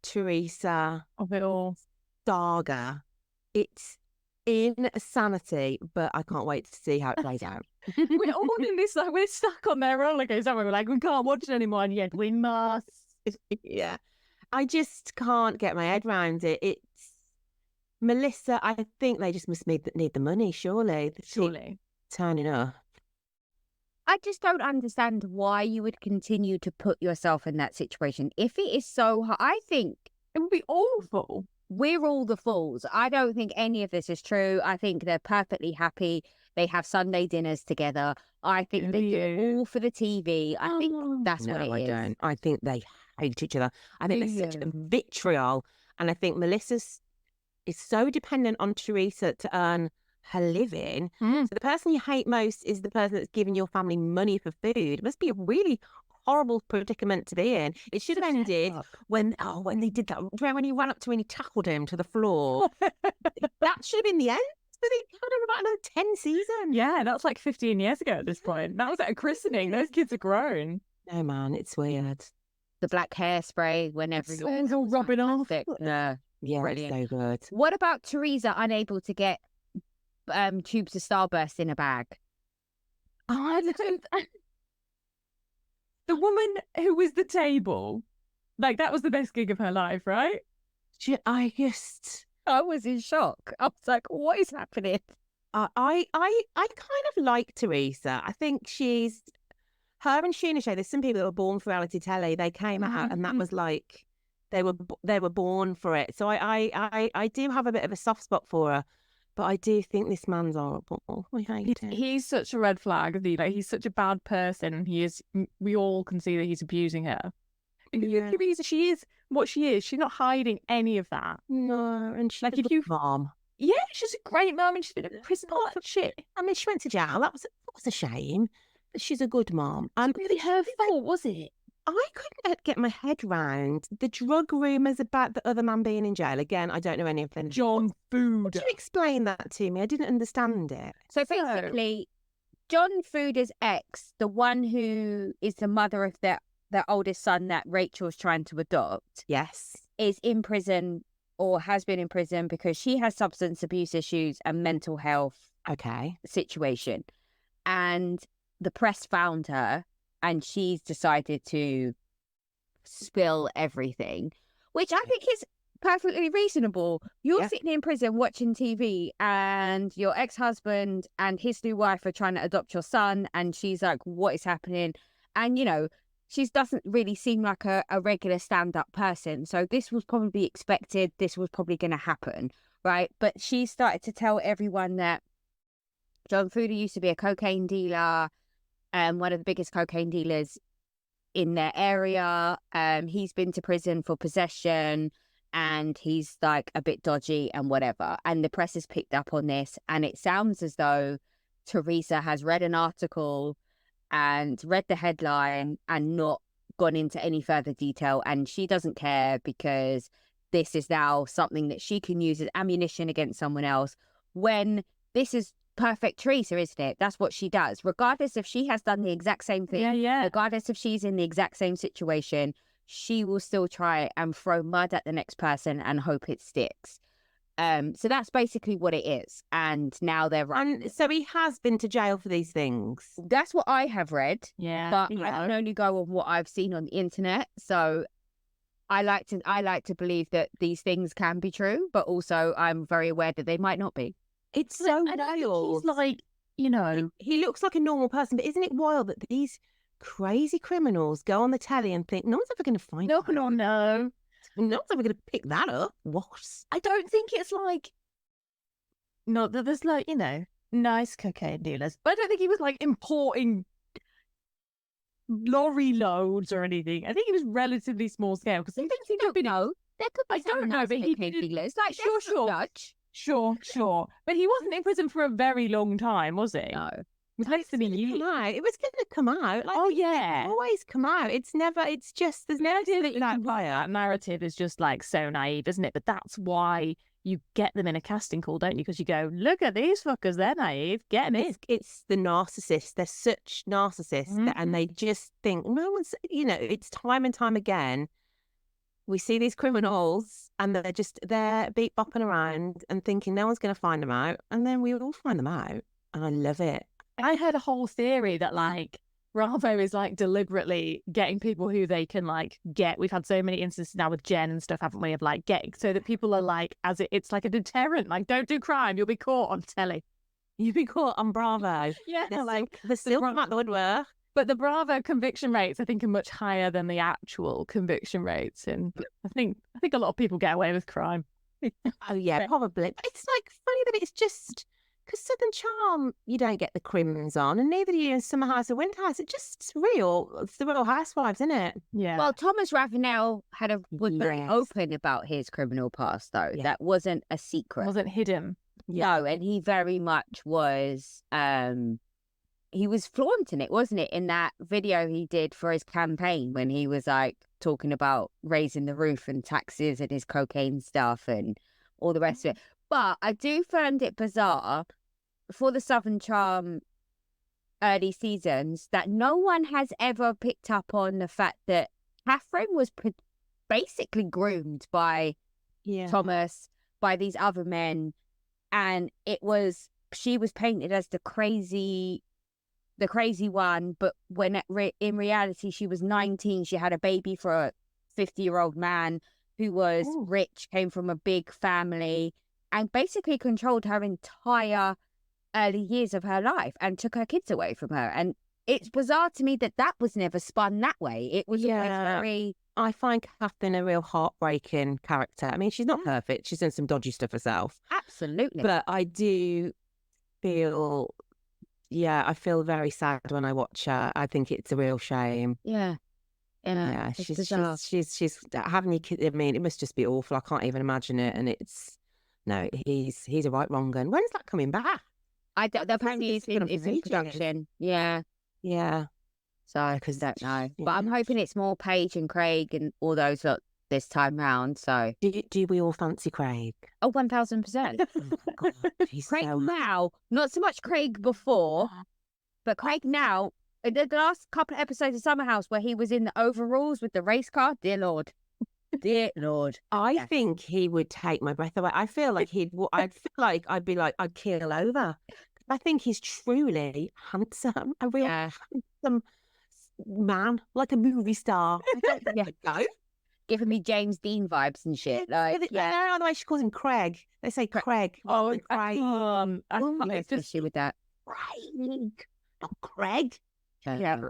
Speaker 3: Teresa
Speaker 1: of it all
Speaker 3: saga. It's insanity, but I can't wait to see how it plays out.
Speaker 1: We're all in this, like, we're stuck on their roller coaster. We're like, we can't watch it anymore, and yet we must.
Speaker 3: Yeah. I just can't get my head around it. It's Melissa. I think they just must need the money, surely. Turning up.
Speaker 2: I just don't understand why you would continue to put yourself in that situation. If it is so hard, I think
Speaker 1: it would be awful.
Speaker 2: We're all the fools. I don't think any of this is true. I think they're perfectly happy. They have Sunday dinners together. I think they do it all for the TV. I think that's what it is.
Speaker 3: I don't. I think they hate each other. I think there's such a vitriol. And I think Melissa's is so dependent on Teresa to earn her living. So the person you hate most is the person that's giving your family money for food. It must be a really horrible predicament to be in. It should have ended when they did that. When he ran up to him and he tackled him to the floor. That should have been the end. But they had him about another 10 seasons.
Speaker 1: Yeah, that's like 15 years ago at this point. That was at a christening. Those kids are grown.
Speaker 3: No, man, it's weird.
Speaker 2: The black hairspray whenever
Speaker 1: it's all rubbing off.
Speaker 2: Yeah,
Speaker 3: brilliant. It's so good.
Speaker 2: What about Teresa unable to get tubes of Starburst in a bag?
Speaker 1: I don't. The woman who was the table, like, that was the best gig of her life, right?
Speaker 2: I was in shock. I was like, what is happening?
Speaker 3: I kind of like Teresa. I think her and Sheena Shea. There's some people that were born for reality telly. They came out and that was like they were born for it. So I do have a bit of a soft spot for her. But I do think this man's horrible. I hate him.
Speaker 1: He's such a red flag, isn't he? Like, he's such a bad person, and we all can see that he's abusing her.
Speaker 3: Yeah.
Speaker 1: She is what she is. She's not hiding any of that.
Speaker 3: No, and she's like, a good mom.
Speaker 1: Yeah, she's a great mom, and she's been in prison for shit.
Speaker 3: I mean, she went to jail. That was a shame. But she's a good mom.
Speaker 1: And really her fault, was it?
Speaker 3: I couldn't get my head round the drug rumours about the other man being in jail. Again, I don't know any of them.
Speaker 1: John Fooder.
Speaker 3: Could you explain that to me? I didn't understand it.
Speaker 2: So basically, John Fooder's ex, the one who is the mother of their oldest son that Rachel's trying to adopt,
Speaker 3: yes,
Speaker 2: is in prison or has been in prison because she has substance abuse issues and mental health situation. And the press found her. And she's decided to spill everything, which I think is perfectly reasonable. You're sitting in prison watching TV and your ex-husband and his new wife are trying to adopt your son. And she's like, what is happening? And, you know, she doesn't really seem like a regular stand-up person. So this was probably expected. This was probably going to happen, right? But she started to tell everyone that John Fooder used to be a cocaine dealer. One of the biggest cocaine dealers in their area. He's been to prison for possession and he's like a bit dodgy and whatever. And the press has picked up on this. And it sounds as though Teresa has read an article and read the headline and not gone into any further detail. And she doesn't care because this is now something that she can use as ammunition against someone else, when this is perfect Teresa, isn't it? That's what she does. Regardless if she has done the exact same thing, regardless if she's in the exact same situation, she will still try and throw mud at the next person and hope it sticks. So that's basically what it is. And now they're running.
Speaker 3: And so he has been to jail for these things.
Speaker 2: That's what I have read.
Speaker 1: Yeah.
Speaker 2: But I can only go on what I've seen on the internet. So I like to believe that these things can be true, but also I'm very aware that they might not be.
Speaker 3: It's so wild.
Speaker 1: He's like, you know,
Speaker 3: he looks like a normal person, but isn't it wild that these crazy criminals go on the telly and think no one's ever going to find
Speaker 1: No,
Speaker 3: that.
Speaker 1: no.
Speaker 3: No one's ever going to pick that up. What?
Speaker 1: I don't think it's like, not that there's like, nice cocaine dealers, but I don't think he was like importing lorry loads or anything. I think he was relatively small scale because sometimes he
Speaker 2: don't know. There could be
Speaker 1: I don't know, but he did.
Speaker 2: dealers. Like,
Speaker 1: Sure. Sure. But he wasn't in prison for a very long time, was he?
Speaker 2: No.
Speaker 1: It was less than a year.
Speaker 3: It was going to come out. Like,
Speaker 1: Oh, yeah.
Speaker 3: always come out. It's never, it's just, there's no idea that
Speaker 1: That narrative is just like so naive, isn't it? But that's why you get them in a casting call, don't you? Because you go, look at these fuckers, they're naive. Get them in.
Speaker 3: It's the narcissists. They're such narcissists and they just think, no one's, it's time and time again. We see these criminals and they're beat bopping around and thinking no one's going to find them out. And then we all find them out. And I love it.
Speaker 1: I heard a whole theory that like Bravo is like deliberately getting people who they can like get. We've had so many instances now with Jen and stuff, haven't we? Of like getting so that people are like, it's like a deterrent. Like, don't do crime. You'll be caught on telly.
Speaker 3: You'll be caught on Bravo.
Speaker 1: Yeah.
Speaker 3: They're like, they're still come out the woodwork.
Speaker 1: But the Bravo conviction rates, I think, are much higher than the actual conviction rates. And I think a lot of people get away with crime.
Speaker 3: Oh, yeah, probably. But it's like funny that it's just because Southern Charm, you don't get the crims on, and neither do you in Summer House or Winter House. It's real. It's the Real Housewives, isn't it?
Speaker 1: Yeah.
Speaker 2: Well, Thomas Ravenel was very open about his criminal past, though. Yeah. That wasn't a secret.
Speaker 1: Wasn't hidden.
Speaker 2: Yeah. No, and he very much was. He was flaunting it, wasn't it, in that video he did for his campaign when he was like talking about raising the roof and taxes and his cocaine stuff and all the rest of it. But I do find it bizarre for the Southern Charm early seasons that no one has ever picked up on the fact that Catherine was basically groomed by Thomas, by these other men, and she was painted as the crazy one, but when in reality she was 19, she had a baby for a 50-year-old man who was rich, came from a big family, and basically controlled her entire early years of her life and took her kids away from her. And it's bizarre to me that was never spun that way. It was always very...
Speaker 3: I find Catherine a real heartbreaking character. I mean, she's not perfect. She's done some dodgy stuff herself.
Speaker 2: Absolutely.
Speaker 3: But I do feel... Yeah, I feel very sad when I watch her. I think it's a real shame.
Speaker 2: Yeah.
Speaker 3: She's having your kid. I mean, it must just be awful. I can't even imagine it. And he's a right wrong gun. When's that coming back?
Speaker 2: Apparently it's in production. Yeah. So I don't know, but I'm hoping it's more Paige and Craig and all those lot this time round. So
Speaker 3: do we all fancy Craig?
Speaker 2: Oh, 1000%.
Speaker 3: Oh, God,
Speaker 2: Craig now, not so much Craig before, but Craig now. The last couple of episodes of Summer House where he was in the overalls with the race car, dear Lord.
Speaker 3: I think he would take my breath away. I feel like I'd feel like I'd be like, I'd keel over. I think he's truly handsome, a real handsome man, like a movie star. I don't know.
Speaker 2: Giving me James Dean vibes and shit. Like,
Speaker 3: the way she calls him Craig. They say Craig.
Speaker 1: Oh,
Speaker 3: Craig.
Speaker 1: I can't
Speaker 2: especially with that.
Speaker 3: Craig, not Craig.
Speaker 1: Yeah.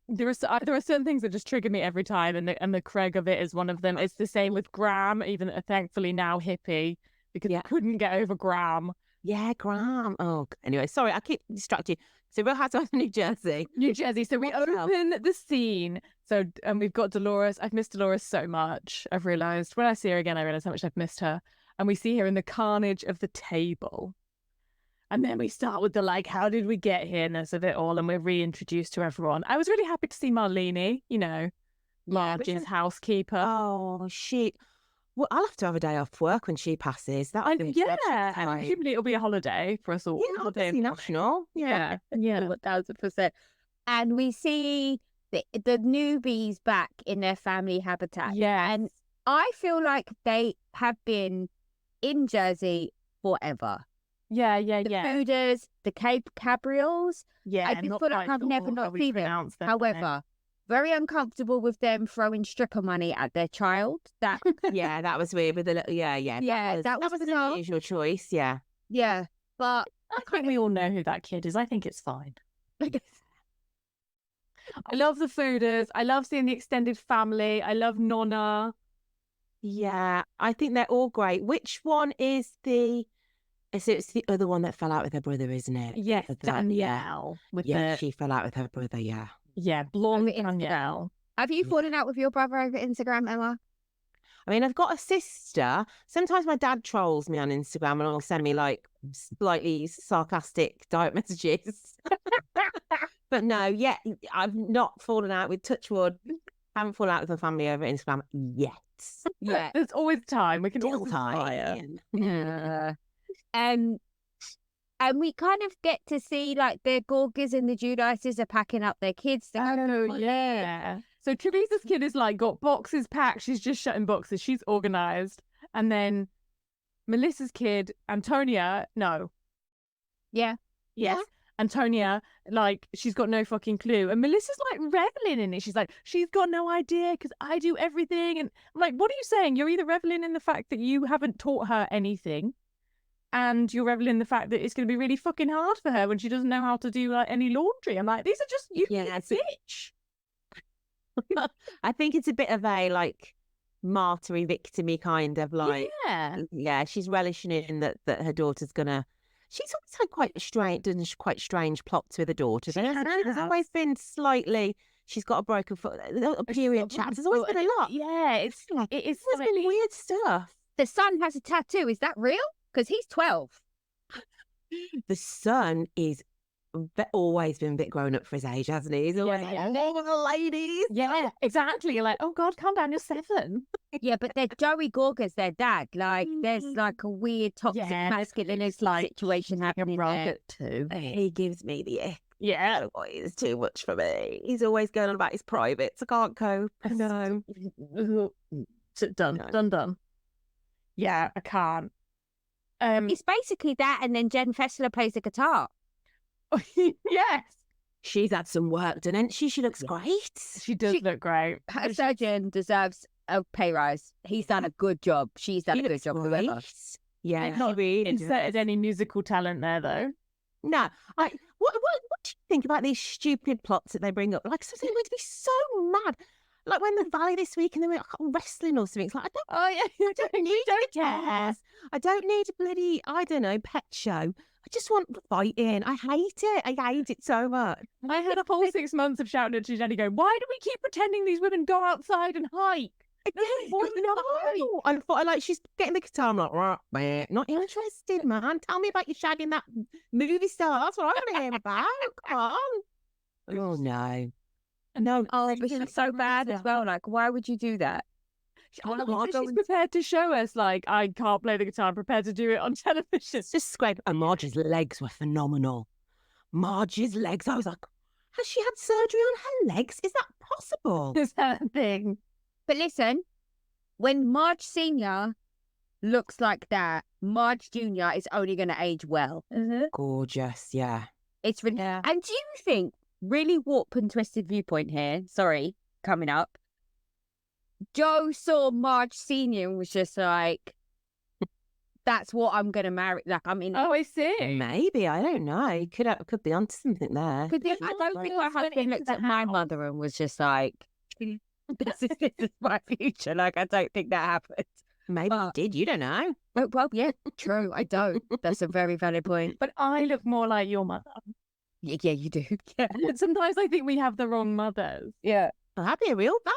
Speaker 1: There are certain things that just trigger me every time, and the Craig of it is one of them. It's the same with Graham, even thankfully now hippie, because I couldn't get over Graham.
Speaker 3: Yeah, Graham. Oh, anyway, sorry, I keep distracting you. So Real Housewives of New Jersey.
Speaker 1: So we open the scene. So we've got Dolores. I've missed Dolores so much. I've realised when I see her again, I realise how much I've missed her. And we see her in the carnage of the table. And then we start with the how did we get here-ness of it all, and we're reintroduced to everyone. I was really happy to see Marlene, Marge's housekeeper.
Speaker 3: Oh, well, I'll have to have a day off work when she passes.
Speaker 1: Presumably it'll be a holiday for us all.
Speaker 3: Yeah, holiday national.
Speaker 1: Yeah,
Speaker 2: 1000%. And we see the newbies back in their family habitat.
Speaker 1: Yeah,
Speaker 2: and I feel like they have been in Jersey forever.
Speaker 1: Yeah.
Speaker 2: The Fooders, the Cape Cabriels.
Speaker 1: Yeah,
Speaker 2: I just feel like I've never not seen them. However, very uncomfortable with them throwing stripper money at their child. That
Speaker 3: that was weird with the little that was an unusual choice. Yeah,
Speaker 2: but
Speaker 1: I think we all know who that kid is. I think it's fine. I love the fooders. I love seeing the extended family. I love Nonna.
Speaker 3: Yeah, I think they're all great. Which one is the? It's the other one that fell out with her brother, isn't it?
Speaker 1: Yes,
Speaker 3: That-
Speaker 1: Danielle. With
Speaker 3: Yeah,
Speaker 1: the
Speaker 3: she fell out with her brother. Yeah.
Speaker 1: blonde
Speaker 2: Over Instagram.
Speaker 1: Danielle.
Speaker 2: Have you fallen out with your brother over Instagram, Emma?
Speaker 3: I mean, I've got a sister. Sometimes my dad trolls me on Instagram and will send me like slightly sarcastic direct messages. But no, yeah, I've not fallen out with Touchwood. Haven't fallen out with my family over Instagram yet.
Speaker 2: Yeah.
Speaker 1: There's always time. We can
Speaker 3: Still
Speaker 1: always inspire.
Speaker 3: time.
Speaker 2: Yeah. And we kind of get to see like the Gorgas and the Judices are packing up their kids.
Speaker 1: Oh, yeah. So Teresa's kid is like got boxes packed. She's just shutting boxes. She's organized. And then Melissa's kid, Antonia, no.
Speaker 2: Yeah.
Speaker 1: Yes. Antonia, like, she's got no fucking clue. And Melissa's like reveling in it. She's like, she's got no idea because I do everything. And I'm like, what are you saying? You're either reveling in the fact that you haven't taught her anything, and you're reveling in the fact that it's going to be really fucking hard for her when she doesn't know how to do like any laundry. I'm like, these are just you, bitch.
Speaker 3: I think it's a bit of a like martyry victimy kind of like she's relishing in that her daughter's gonna. She's always had quite strange plots with her daughter. There's always been slightly. She's got a broken foot. A period chapter. There's always been a lot.
Speaker 1: Yeah, it is.
Speaker 3: There's been weird stuff.
Speaker 2: The son has a tattoo. Is that real? Because he's 12.
Speaker 3: The son is always been a bit grown up for his age, hasn't he? He's always like, oh, ladies.
Speaker 1: Yeah, exactly. You're like, oh God, calm down. You're 7.
Speaker 2: Yeah, but they're Joey Gorga's their dad. Like, there's like a weird toxic masculinity situation happening there
Speaker 1: too.
Speaker 3: He gives me the ick.
Speaker 1: Yeah.
Speaker 3: Oh, it's too much for me. He's always going on about his privates. I can't cope. No.
Speaker 1: Done. Yeah, I can't.
Speaker 2: It's basically that, and then Jen Fessler plays the guitar.
Speaker 1: Yes.
Speaker 3: She's had some work done, hasn't she? She looks great.
Speaker 1: She does look great.
Speaker 2: Her surgeon deserves a pay rise. He's done a good job. She's done a good job. Whoever.
Speaker 3: Yeah,
Speaker 1: not
Speaker 3: really
Speaker 1: inserted any musical talent there though.
Speaker 3: No, what do you think about these stupid plots that they bring up? Like, something would be so mad. Like when the Valley this week and they were wrestling or something. It's like, I don't care. I don't need a bloody, I don't know, pet show. I just want fighting. I hate it. I hate it so much.
Speaker 1: I had a whole 6 months of shouting at Jenny going, why do we keep pretending these women go outside and hike?
Speaker 3: No. I thought, like, she's getting the guitar. I'm like, right, man, not interested, man. Tell me about your shagging that movie star. That's what I want to hear about. Come on. Oh, no.
Speaker 2: No, but she's so bad as well. Like, why would you do that?
Speaker 1: She's prepared to show us, like, I can't play the guitar. I'm prepared to do it on television.
Speaker 3: It's just scrape. And Marge's legs were phenomenal. Marge's legs. I was like, has she had surgery on her legs? Is that possible?
Speaker 1: Is that a thing?
Speaker 2: But listen, when Marge Senior looks like that, Marge Junior is only going to age well.
Speaker 3: Gorgeous, yeah.
Speaker 2: It's really.
Speaker 1: Yeah.
Speaker 2: And do you think, really warped and twisted viewpoint here, sorry, coming up, Joe saw Marge Senior and was just like, that's what I'm going to marry. Like, I mean,
Speaker 1: oh, I see.
Speaker 3: Maybe, I don't know. Could be onto something there.
Speaker 2: I don't think my husband looked at my mother and was just like, this is my future. Like, I don't think that happened.
Speaker 3: Maybe you did. You don't know.
Speaker 2: Well, yeah, true. I don't. That's a very valid point.
Speaker 1: But I look more like your mother.
Speaker 2: Yeah, you do. Yeah.
Speaker 1: Sometimes I think we have the wrong mothers.
Speaker 2: Yeah.
Speaker 3: Well, that'd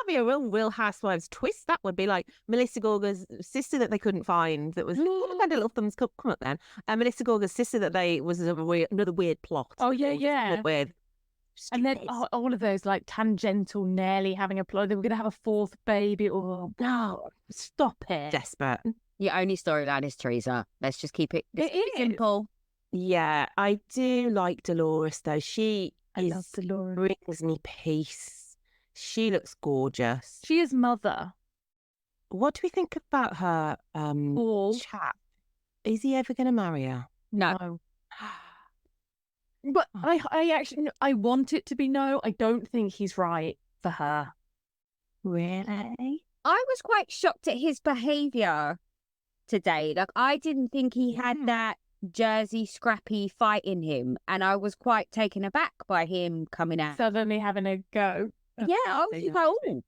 Speaker 3: be a real Housewives twist. That would be like Melissa Gorga's sister that they couldn't find. That was had a little thumbs come up then. And Melissa Gorga's sister that was another weird plot.
Speaker 1: Oh yeah.
Speaker 3: Weird.
Speaker 1: And then all of those like tangential Nelly having a plot. They were going to have a 4th baby. Oh no! Stop it.
Speaker 3: Desperate.
Speaker 2: Your only storyline is Teresa. Let's just keep it simple.
Speaker 3: Yeah, I do like Dolores though. I love Dolores. Brings me peace. She looks gorgeous.
Speaker 1: She is mother.
Speaker 3: What do we think about her chap? Is he ever going to marry her?
Speaker 2: No.
Speaker 1: But I actually, I want it to be no. I don't think he's right for her.
Speaker 3: Really?
Speaker 2: I was quite shocked at his behaviour today. Like, I didn't think he had that Jersey scrappy fighting him, and I was quite taken aback by him coming out.
Speaker 1: Suddenly having a go.
Speaker 2: Yeah, I was just like, oh.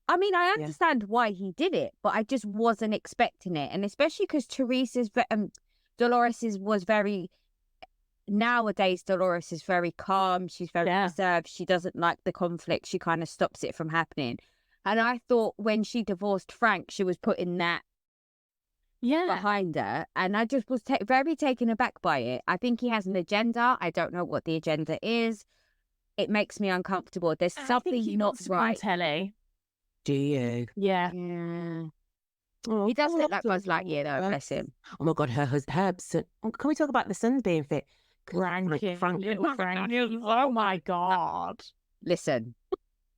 Speaker 2: I mean, I understand why he did it, but I just wasn't expecting it. And especially because Dolores was very, nowadays, Dolores is very calm. She's very reserved. She doesn't like the conflict. She kind of stops it from happening. And I thought when she divorced Frank, she was putting that behind her. And I just was very taken aback by it. I think he has an agenda. I don't know what the agenda is. It makes me uncomfortable. There's something not right.
Speaker 1: Telly.
Speaker 3: Do you?
Speaker 1: Yeah.
Speaker 2: Oh, he does look like Buzz Lightyear, though. Bless him.
Speaker 3: Oh my God, her son. Can we talk about the sons being fit?
Speaker 1: Frank. Oh my God.
Speaker 2: Listen,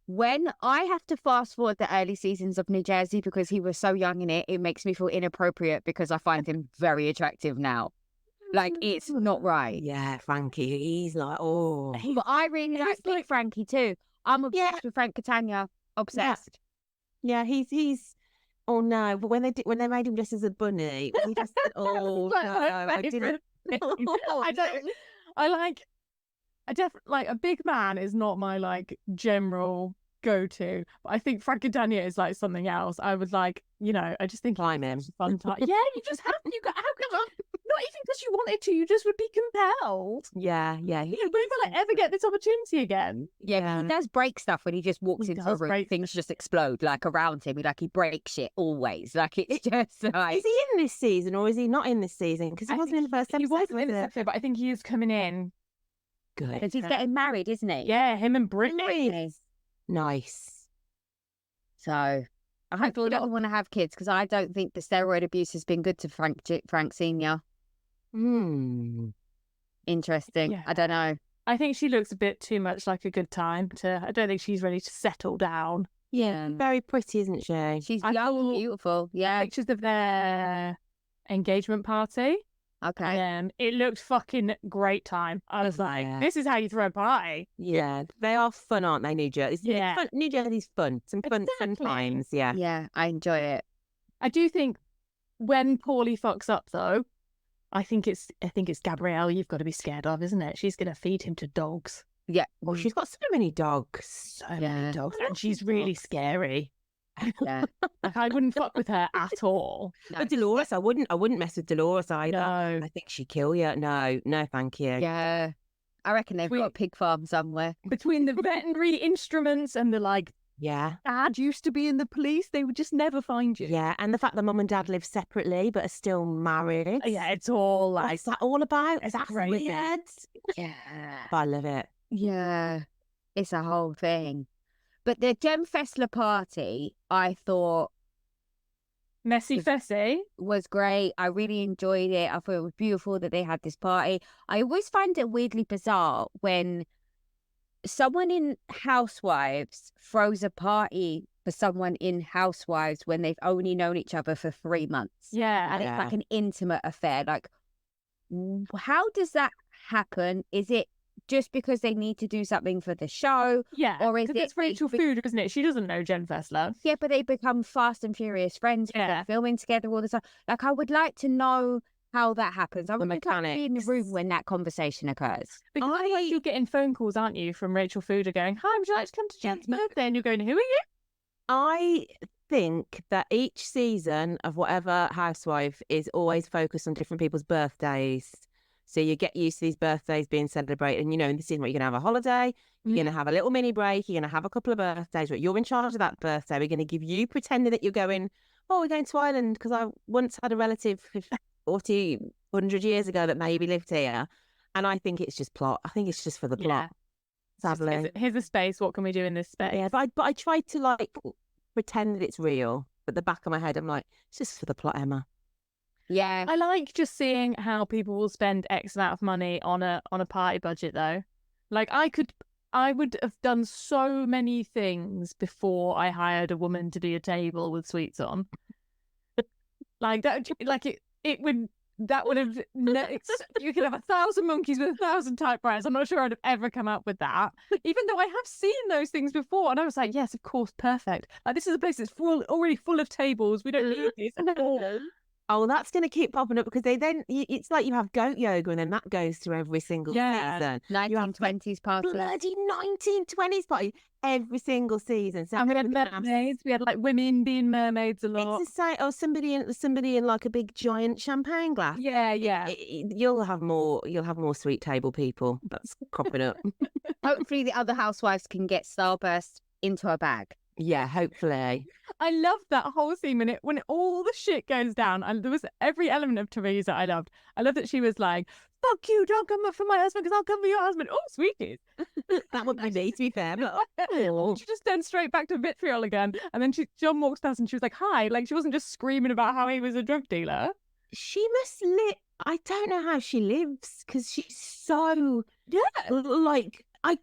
Speaker 2: when I have to fast forward the early seasons of New Jersey because he was so young in it, it makes me feel inappropriate because I find him very attractive now. Like, it's not right.
Speaker 3: Yeah, Frankie. He's like, oh.
Speaker 2: But I really like Frankie too. I'm obsessed with Frank Catania. Obsessed.
Speaker 3: Yeah, he's. Oh no! But when they made him dress as a bunny, he just said, "Oh no, I didn't."
Speaker 1: I definitely like a big man is not my like general go-to. But I think Frank Catania is like something else. I would like, I just think
Speaker 3: climb him.
Speaker 1: Fun time. Yeah, you just have to. How come? Not even because you wanted to, you just would be compelled.
Speaker 3: Yeah.
Speaker 1: You won't ever get this opportunity again.
Speaker 2: Yeah, he does break stuff when he just walks into a room. Things just explode like around him. Like he breaks shit always. Like it's just like.
Speaker 3: Is he in this season or is he not in this season? Because he wasn't in the first episode.
Speaker 1: He wasn't in this episode, but I think he is coming in.
Speaker 3: Good.
Speaker 2: Because he's getting married, isn't he?
Speaker 1: Yeah, him and Brittany.
Speaker 3: Nice.
Speaker 2: So I hope he doesn't want to have kids because I don't think the steroid abuse has been good to Frank Senior. Interesting. Yeah. I don't know.
Speaker 1: I think she looks a bit too much like a good time I don't think she's ready to settle down.
Speaker 3: Yeah. Very pretty, isn't she?
Speaker 2: She's young and beautiful. Yeah.
Speaker 1: Pictures of their engagement party.
Speaker 2: Okay.
Speaker 1: It looked fucking great time. I was like, this is how you throw a party.
Speaker 3: Yeah. They are fun, aren't they, New Jersey? Yeah. Fun. New Jersey's fun. Some fun times. Yeah.
Speaker 2: Yeah, I enjoy it.
Speaker 1: I do think when Paulie fucks up though, I think it's Gabrielle you've got to be scared of, isn't it? She's going to feed him to dogs.
Speaker 2: Yeah.
Speaker 3: Well, she's got so many dogs. So many dogs. And she's really scary.
Speaker 2: Yeah.
Speaker 1: Like, I wouldn't fuck with her at all.
Speaker 3: No. But Dolores, I wouldn't mess with Dolores either.
Speaker 1: No.
Speaker 3: I think she'd kill you. No, thank you.
Speaker 2: Yeah. I reckon they've got a pig farm somewhere.
Speaker 1: Between the veterinary instruments and the dad used to be in the police, they would just never find you.
Speaker 3: Yeah, and the fact that mum and dad live separately but are still married.
Speaker 1: Yeah, it's all like...
Speaker 3: What's that all about?
Speaker 1: Is that
Speaker 3: weird?
Speaker 2: Yeah.
Speaker 3: But I love it.
Speaker 2: Yeah. It's a whole thing. But the Jem Fessler party, I thought...
Speaker 1: Messy Fessy?
Speaker 2: Was great. I really enjoyed it. I thought it was beautiful that they had this party. I always find it weirdly bizarre when someone in Housewives throws a party for someone in Housewives when they've only known each other for 3 months.
Speaker 1: Yeah.
Speaker 2: And it's like an intimate affair. Like, how does that happen? Is it just because they need to do something for the show?
Speaker 1: Yeah.
Speaker 2: Or is
Speaker 1: it's Rachel Food, isn't it? She doesn't know Jen Fessler.
Speaker 2: Yeah, but they become fast and furious friends. Yeah. Filming together all the time. Like, I would like to know how that happens. I would like to be in the room when that conversation occurs.
Speaker 1: Because you're getting phone calls, aren't you, from Rachel Fooder going, "Hi, would you like to come to Jen's birthday?" And you're going, "Who are you?"
Speaker 3: I think that each season of whatever housewife is always focused on different people's birthdays. So you get used to these birthdays being celebrated. And, in this season, you're going to have a holiday, you're going to have a little mini break, you're going to have a couple of birthdays, but you're in charge of that birthday. We're going to give you pretending that you're going, "Oh, we're going to Ireland because I once had a relative 40, 100 years ago that maybe lived here." And I think it's just plot. I think it's just for the plot. Sadly.
Speaker 1: Here's a space. What can we do in this space?
Speaker 3: Yeah, but I try to pretend that it's real. But the back of my head, I'm like, it's just for the plot, Emma.
Speaker 2: Yeah.
Speaker 1: I like just seeing how people will spend X amount of money on a party budget though. Like I would have done so many things before I hired a woman to do a table with sweets on. That would have you could have 1,000 monkeys with 1,000 typewriters. I'm not sure I'd have ever come up with that, even though I have seen those things before. And I was like, yes, of course, perfect. Like, this is a place that's already full of tables. We don't need this.
Speaker 3: Oh, that's going to keep popping up because it's like you have goat yoga and then that goes through every single season. You have
Speaker 2: 1920s party.
Speaker 3: bloody 1920s party every single season. So
Speaker 1: And we had mermaids. We had like women being mermaids a lot.
Speaker 3: it's the same. Oh, somebody in like a big giant champagne glass.
Speaker 1: Yeah.
Speaker 3: You'll have more sweet table people. That's cropping up.
Speaker 2: Hopefully the other housewives can get Starburst into a bag.
Speaker 3: Yeah, hopefully.
Speaker 1: I love that whole scene when all the shit goes down, and there was every element of Teresa I loved. I love that she was like, "Fuck you, don't come for my husband because I'll come for your husband." Oh, sweeties.
Speaker 3: That would be me, to be fair. But
Speaker 1: She just turned straight back to vitriol again, and then John walks past and she was like, "Hi," like she wasn't just screaming about how he was a drug dealer.
Speaker 3: she must live. I don't know how she lives because she's so
Speaker 1: Yeah.
Speaker 3: like I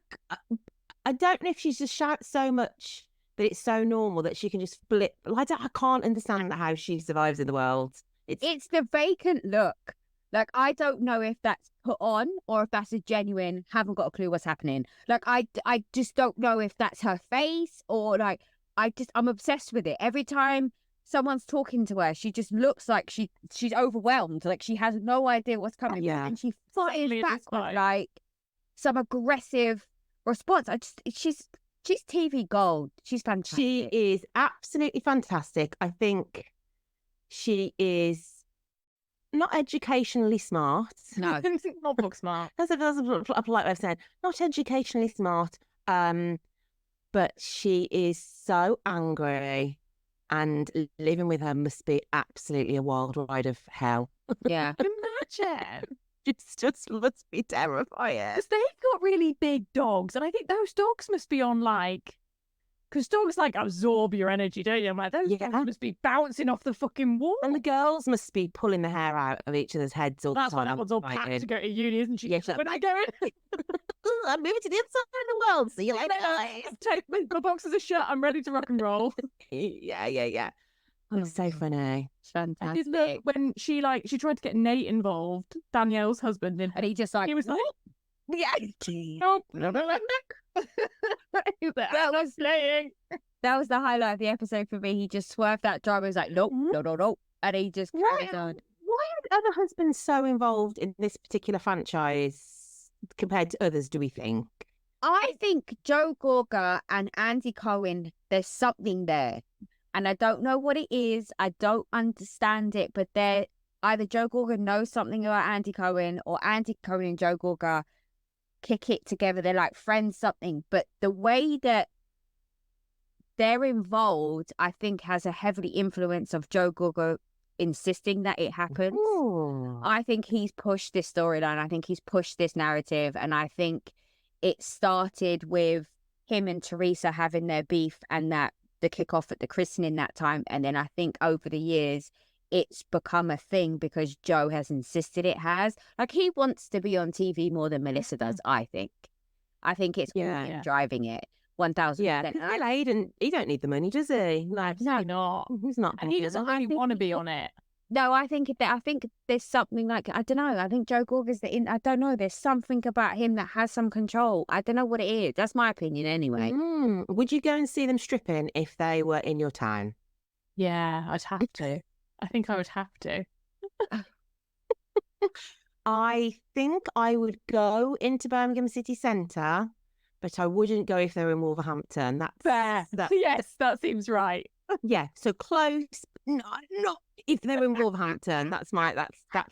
Speaker 3: don't know if she's just shouts so much that it's so normal that she can just flip. Like, I can't understand how she survives in the world.
Speaker 2: It's the vacant look. Like, I don't know if that's put on or if that's a genuine, haven't got a clue what's happening. Like, I just don't know if that's her face or like, I'm obsessed with it. Every time someone's talking to her, she just looks like she's overwhelmed. Like, she has no idea what's coming.
Speaker 3: Yeah.
Speaker 2: And she fires
Speaker 1: Suddenly
Speaker 2: back
Speaker 1: it's
Speaker 2: with
Speaker 1: fine.
Speaker 2: like some aggressive response. She's TV gold. She's fantastic.
Speaker 3: She is absolutely fantastic. I think she is not educationally smart.
Speaker 2: No.
Speaker 1: Not book smart.
Speaker 3: That's a polite way of saying not educationally smart. But she is so angry, and living with her must be absolutely a wild ride of hell.
Speaker 2: Yeah.
Speaker 1: Imagine.
Speaker 3: It's just must be terrifying.
Speaker 1: Because they've got really big dogs, and I think those dogs must be on like, because dogs like absorb your energy, don't you? I'm like, those dogs must be bouncing off the fucking wall.
Speaker 3: And the girls must be pulling the hair out of each other's heads all
Speaker 1: That's
Speaker 3: the
Speaker 1: why
Speaker 3: time.
Speaker 1: that one's all packed to go to uni, isn't she?
Speaker 3: Yes,
Speaker 1: When I go in,
Speaker 3: I'm moving to the other side of the world. See you later.
Speaker 1: take my boxes of shut. I'm ready to rock and roll.
Speaker 3: Yeah. It's so funny.
Speaker 2: Fantastic.
Speaker 1: Look, when she tried to get Nate involved, Danielle's husband, and
Speaker 2: And he just like,
Speaker 1: he was like,
Speaker 2: yeah.
Speaker 1: nope. He was like, that was slaying.
Speaker 2: That was the highlight of the episode for me. He just swerved that driver. He was like, nope. And he just carried on.
Speaker 3: Why are other husbands so involved in this particular franchise compared to others, do we think?
Speaker 2: I think Joe Gorga and Andy Cohen, there's something there. And I don't know what it is. I don't understand it. But they're either Joe Gorga knows something about Andy Cohen or Andy Cohen and Joe Gorga kick it together. They're like friends something. But the way that they're involved, I think, has a heavily influence of Joe Gorga insisting that it happens.
Speaker 3: Ooh.
Speaker 2: I think he's pushed this storyline. I think he's pushed this narrative. And I think it started with him and Teresa having their beef and that the kickoff at the christening that time. And then I think over the years, it's become a thing because Joe has insisted it has. Like, he wants to be on TV more than Melissa does, I think. I think it's him driving it. 1,000%.
Speaker 3: Yeah, he don't need the money, does he? Like,
Speaker 1: No, not.
Speaker 3: He's not.
Speaker 1: And he doesn't really want to be on it.
Speaker 2: No, I think there's something like, I don't know. I think Joe Gorga's I don't know. There's something about him that has some control. I don't know what it is. That's my opinion anyway.
Speaker 3: Would you go and see them stripping if they were in your town?
Speaker 1: Yeah, I'd have to. I think I would have to.
Speaker 3: I think I would go into Birmingham city centre, but I wouldn't go if they were in Wolverhampton. That's
Speaker 1: fair. Yes, that seems right.
Speaker 3: Yeah, so close. Not if they were in Wolverhampton. That's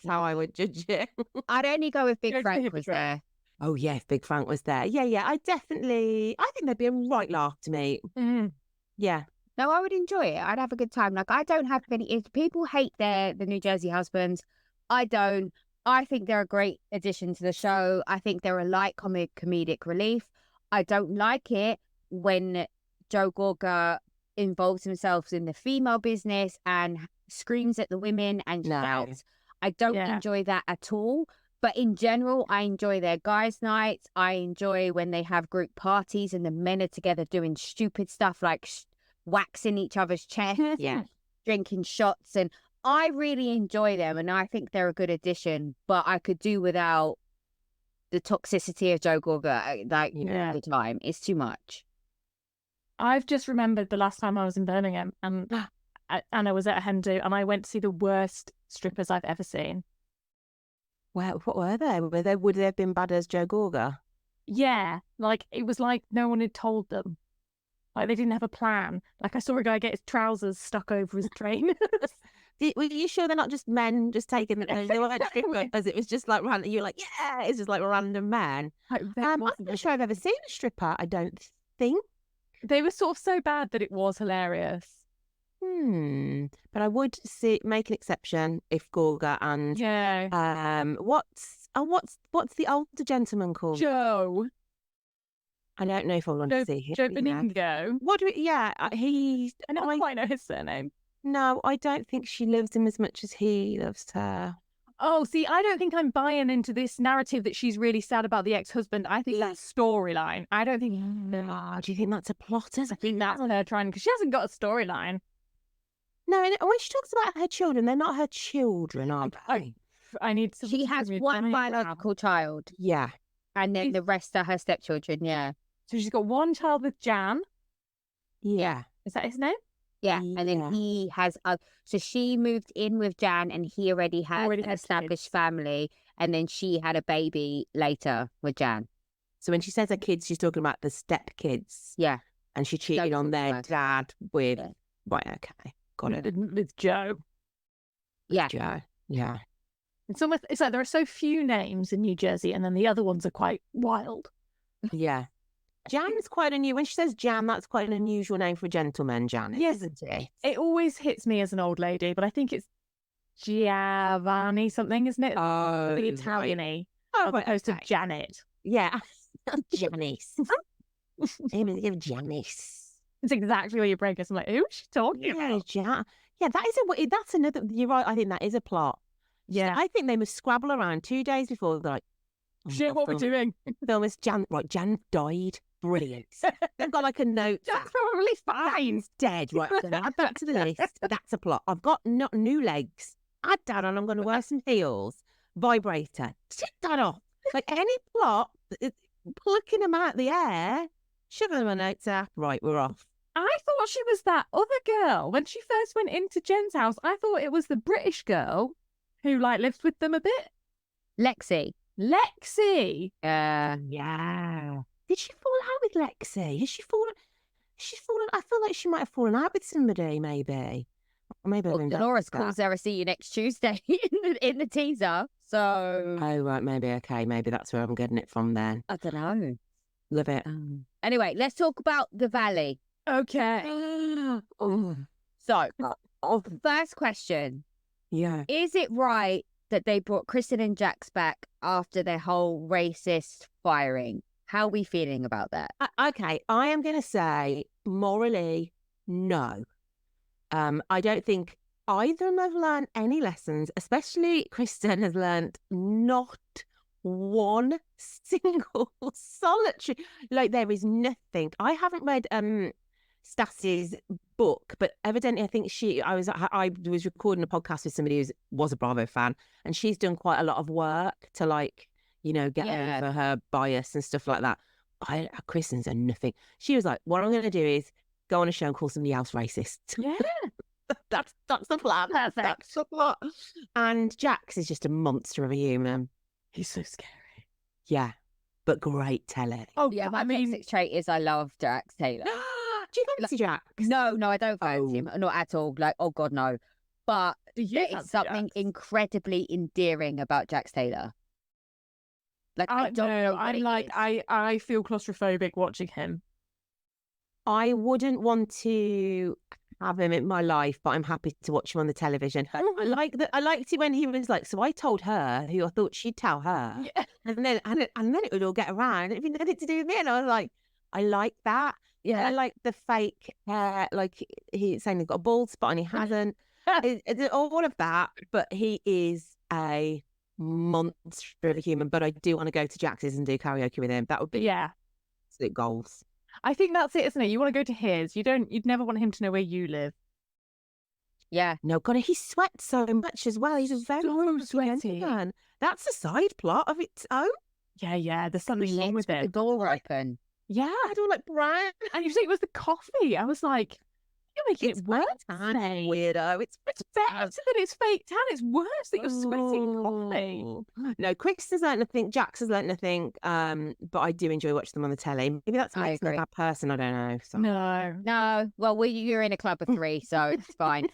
Speaker 3: how I would judge it.
Speaker 2: I'd only go if Big Frank was there.
Speaker 3: Oh yeah, if Big Frank was there. Yeah. I think they'd be a right laugh to meet. Yeah.
Speaker 2: No, I would enjoy it. I'd have a good time. Like, I don't have any. If people hate the New Jersey husbands, I don't. I think they're a great addition to the show. I think they're a light comedic relief. I don't like it when Joe Gorga involves himself in the female business and screams at the women and shouts. I don't enjoy that at all. But in general, I enjoy their guys' nights. I enjoy when they have group parties and the men are together doing stupid stuff like waxing each other's chests, drinking shots. And I really enjoy them. And I think they're a good addition. But I could do without the toxicity of Joe Gorga all the time. It's too much.
Speaker 1: I've just remembered the last time I was in Birmingham and I was at a hen do and I went to see the worst strippers I've ever seen.
Speaker 3: Well, what were they? Would they have been bad as Joe Gorga?
Speaker 1: Yeah, like it was like no one had told them. Like they didn't have a plan. Like I saw a guy get his trousers stuck over his trainers.
Speaker 3: Were you sure they're not just men just taking it? They weren't strippers. It was just like random. You're like, yeah, it's just like random men.
Speaker 1: Like,
Speaker 3: I'm not sure I've ever seen a stripper. I don't think.
Speaker 1: they were sort of so bad that it was hilarious.
Speaker 3: But I would make an exception if Gorga and what's the older gentleman called?
Speaker 1: Joe.
Speaker 3: I don't know if I want to see him.
Speaker 1: Joe Beningo.
Speaker 3: What do we? Yeah, I
Speaker 1: don't quite know his surname.
Speaker 3: No, I don't think she loves him as much as he loves her.
Speaker 1: Oh, see, I don't think I'm buying into this narrative that she's really sad about the ex-husband. I think that's storyline. I don't think.
Speaker 3: Do you think that's a plot?
Speaker 1: I think that's her trying, because she hasn't got a storyline.
Speaker 3: No, and when she talks about her children, they're not her children, are they?
Speaker 1: I need to.
Speaker 2: She has one biological child.
Speaker 3: Yeah.
Speaker 2: And then the rest are her stepchildren, yeah.
Speaker 1: So she's got one child with Jan.
Speaker 3: Yeah.
Speaker 1: Is that his name?
Speaker 2: Yeah. And then he has, so she moved in with Jan and he already had an established family. And then she had a baby later with Jan.
Speaker 3: So when she says her kids, she's talking about the step kids.
Speaker 2: Yeah.
Speaker 3: And she cheated on their dad with, right, okay. Got it.
Speaker 1: With Joe.
Speaker 2: Yeah.
Speaker 3: Joe. Yeah.
Speaker 1: It's almost, it's like there are so few names in New Jersey and then the other ones are quite wild.
Speaker 3: Yeah. Jan's quite when she says Jan, that's quite an unusual name for a gentleman, Jan, isn't it?
Speaker 1: It always hits me as an old lady, but I think it's Giovanni something, isn't it?
Speaker 3: Oh,
Speaker 1: the Italian-y,
Speaker 3: as
Speaker 1: opposed to Janet.
Speaker 3: Yeah. Janice. Give Janice.
Speaker 1: It's exactly where you break us. I'm like, who is she talking about?
Speaker 3: Yeah, that's another, you're right, I think that is a plot.
Speaker 1: Yeah.
Speaker 3: I think they must scrabble around 2 days before, they're like,
Speaker 1: shit, what we're doing?
Speaker 3: Film is Jan, right, Jan died. Brilliant. They've got like a note.
Speaker 1: That's probably fine.
Speaker 3: He's dead. Right, I'm going to add that to the list. That's a plot. I've got new legs. Add that on. I'm going to wear some heels. Vibrator. Tick that off. Like any plot, plucking them out the air, shoving them in my notes app. Right, we're off.
Speaker 1: I thought she was that other girl. When she first went into Jen's house, I thought it was the British girl who like lived with them a bit.
Speaker 2: Lexi.
Speaker 3: Yeah. Did she fall out with Lexi? Has she fallen? I feel like she might have fallen out with somebody, maybe. Or maybe
Speaker 2: Dolores calls there a see you next Tuesday in the teaser. So.
Speaker 3: Oh, right, maybe. Okay, maybe that's where I'm getting it from then.
Speaker 2: I don't know.
Speaker 3: Love it.
Speaker 2: Anyway, let's talk about the Valley.
Speaker 1: Okay.
Speaker 2: So, first question.
Speaker 3: Yeah.
Speaker 2: Is it right that they brought Kristen and Jax back after their whole racist firing? How are we feeling about that?
Speaker 3: Okay, I am going to say morally, no. I don't think either of them have learned any lessons, especially Kristen has learned not one single solitary. Like there is nothing. I haven't read Stassi's book, but evidently I think I was recording a podcast with somebody who was a Bravo fan, and she's done quite a lot of work to like, get over her bias and stuff like that. Kristen's done nothing. She was like, what I'm going to do is go on a show and call somebody else racist.
Speaker 1: Yeah.
Speaker 3: That's the plan.
Speaker 1: Perfect.
Speaker 3: That's the plot. And Jax is just a monster of a human.
Speaker 1: He's so scary.
Speaker 3: Yeah, but great telly.
Speaker 2: Oh, yeah, my toxic trait is I love Jax Taylor.
Speaker 3: Do you fancy Jax?
Speaker 2: No, I don't fancy him. Not at all. Like, oh God, no. But there is something incredibly endearing about Jax Taylor. Like, I don't know.
Speaker 1: I'm like, I feel claustrophobic watching him.
Speaker 3: I wouldn't want to have him in my life, but I'm happy to watch him on the television. I liked it when he was like, so I told her who I thought she'd tell her. Yeah. And then it would all get around. It'd be nothing to do with me. And I was like, I like that. Yeah. And I like the fake hair, like he's saying he's got a bald spot and he hasn't. All of that. But he is a monster of a human. But I do want to go to Jax's and do karaoke with him. That would be absolute goals.
Speaker 1: I think that's it, isn't it? You want to go to his. You'd never want him to know where you live.
Speaker 2: Yeah.
Speaker 3: No, God, he sweats so much as well. He's a very
Speaker 1: sweaty
Speaker 3: man. That's a side plot of its own.
Speaker 1: Yeah. There's something wrong with it.
Speaker 2: The door open.
Speaker 1: Yeah.
Speaker 3: I don't like Brian.
Speaker 1: And you say it was the coffee. I was like, You're making it worse, mate.
Speaker 3: Weirdo. It's
Speaker 1: better than it's fake tan. It's worse that you're sweating coffee.
Speaker 3: No, Kristen's learnt nothing. Jax has learnt nothing. But I do enjoy watching them on the telly. Maybe that's
Speaker 2: I
Speaker 3: makes me a
Speaker 2: agree.
Speaker 3: bad person. I don't know. So.
Speaker 2: No. Well, you're in a club of 3, so it's fine.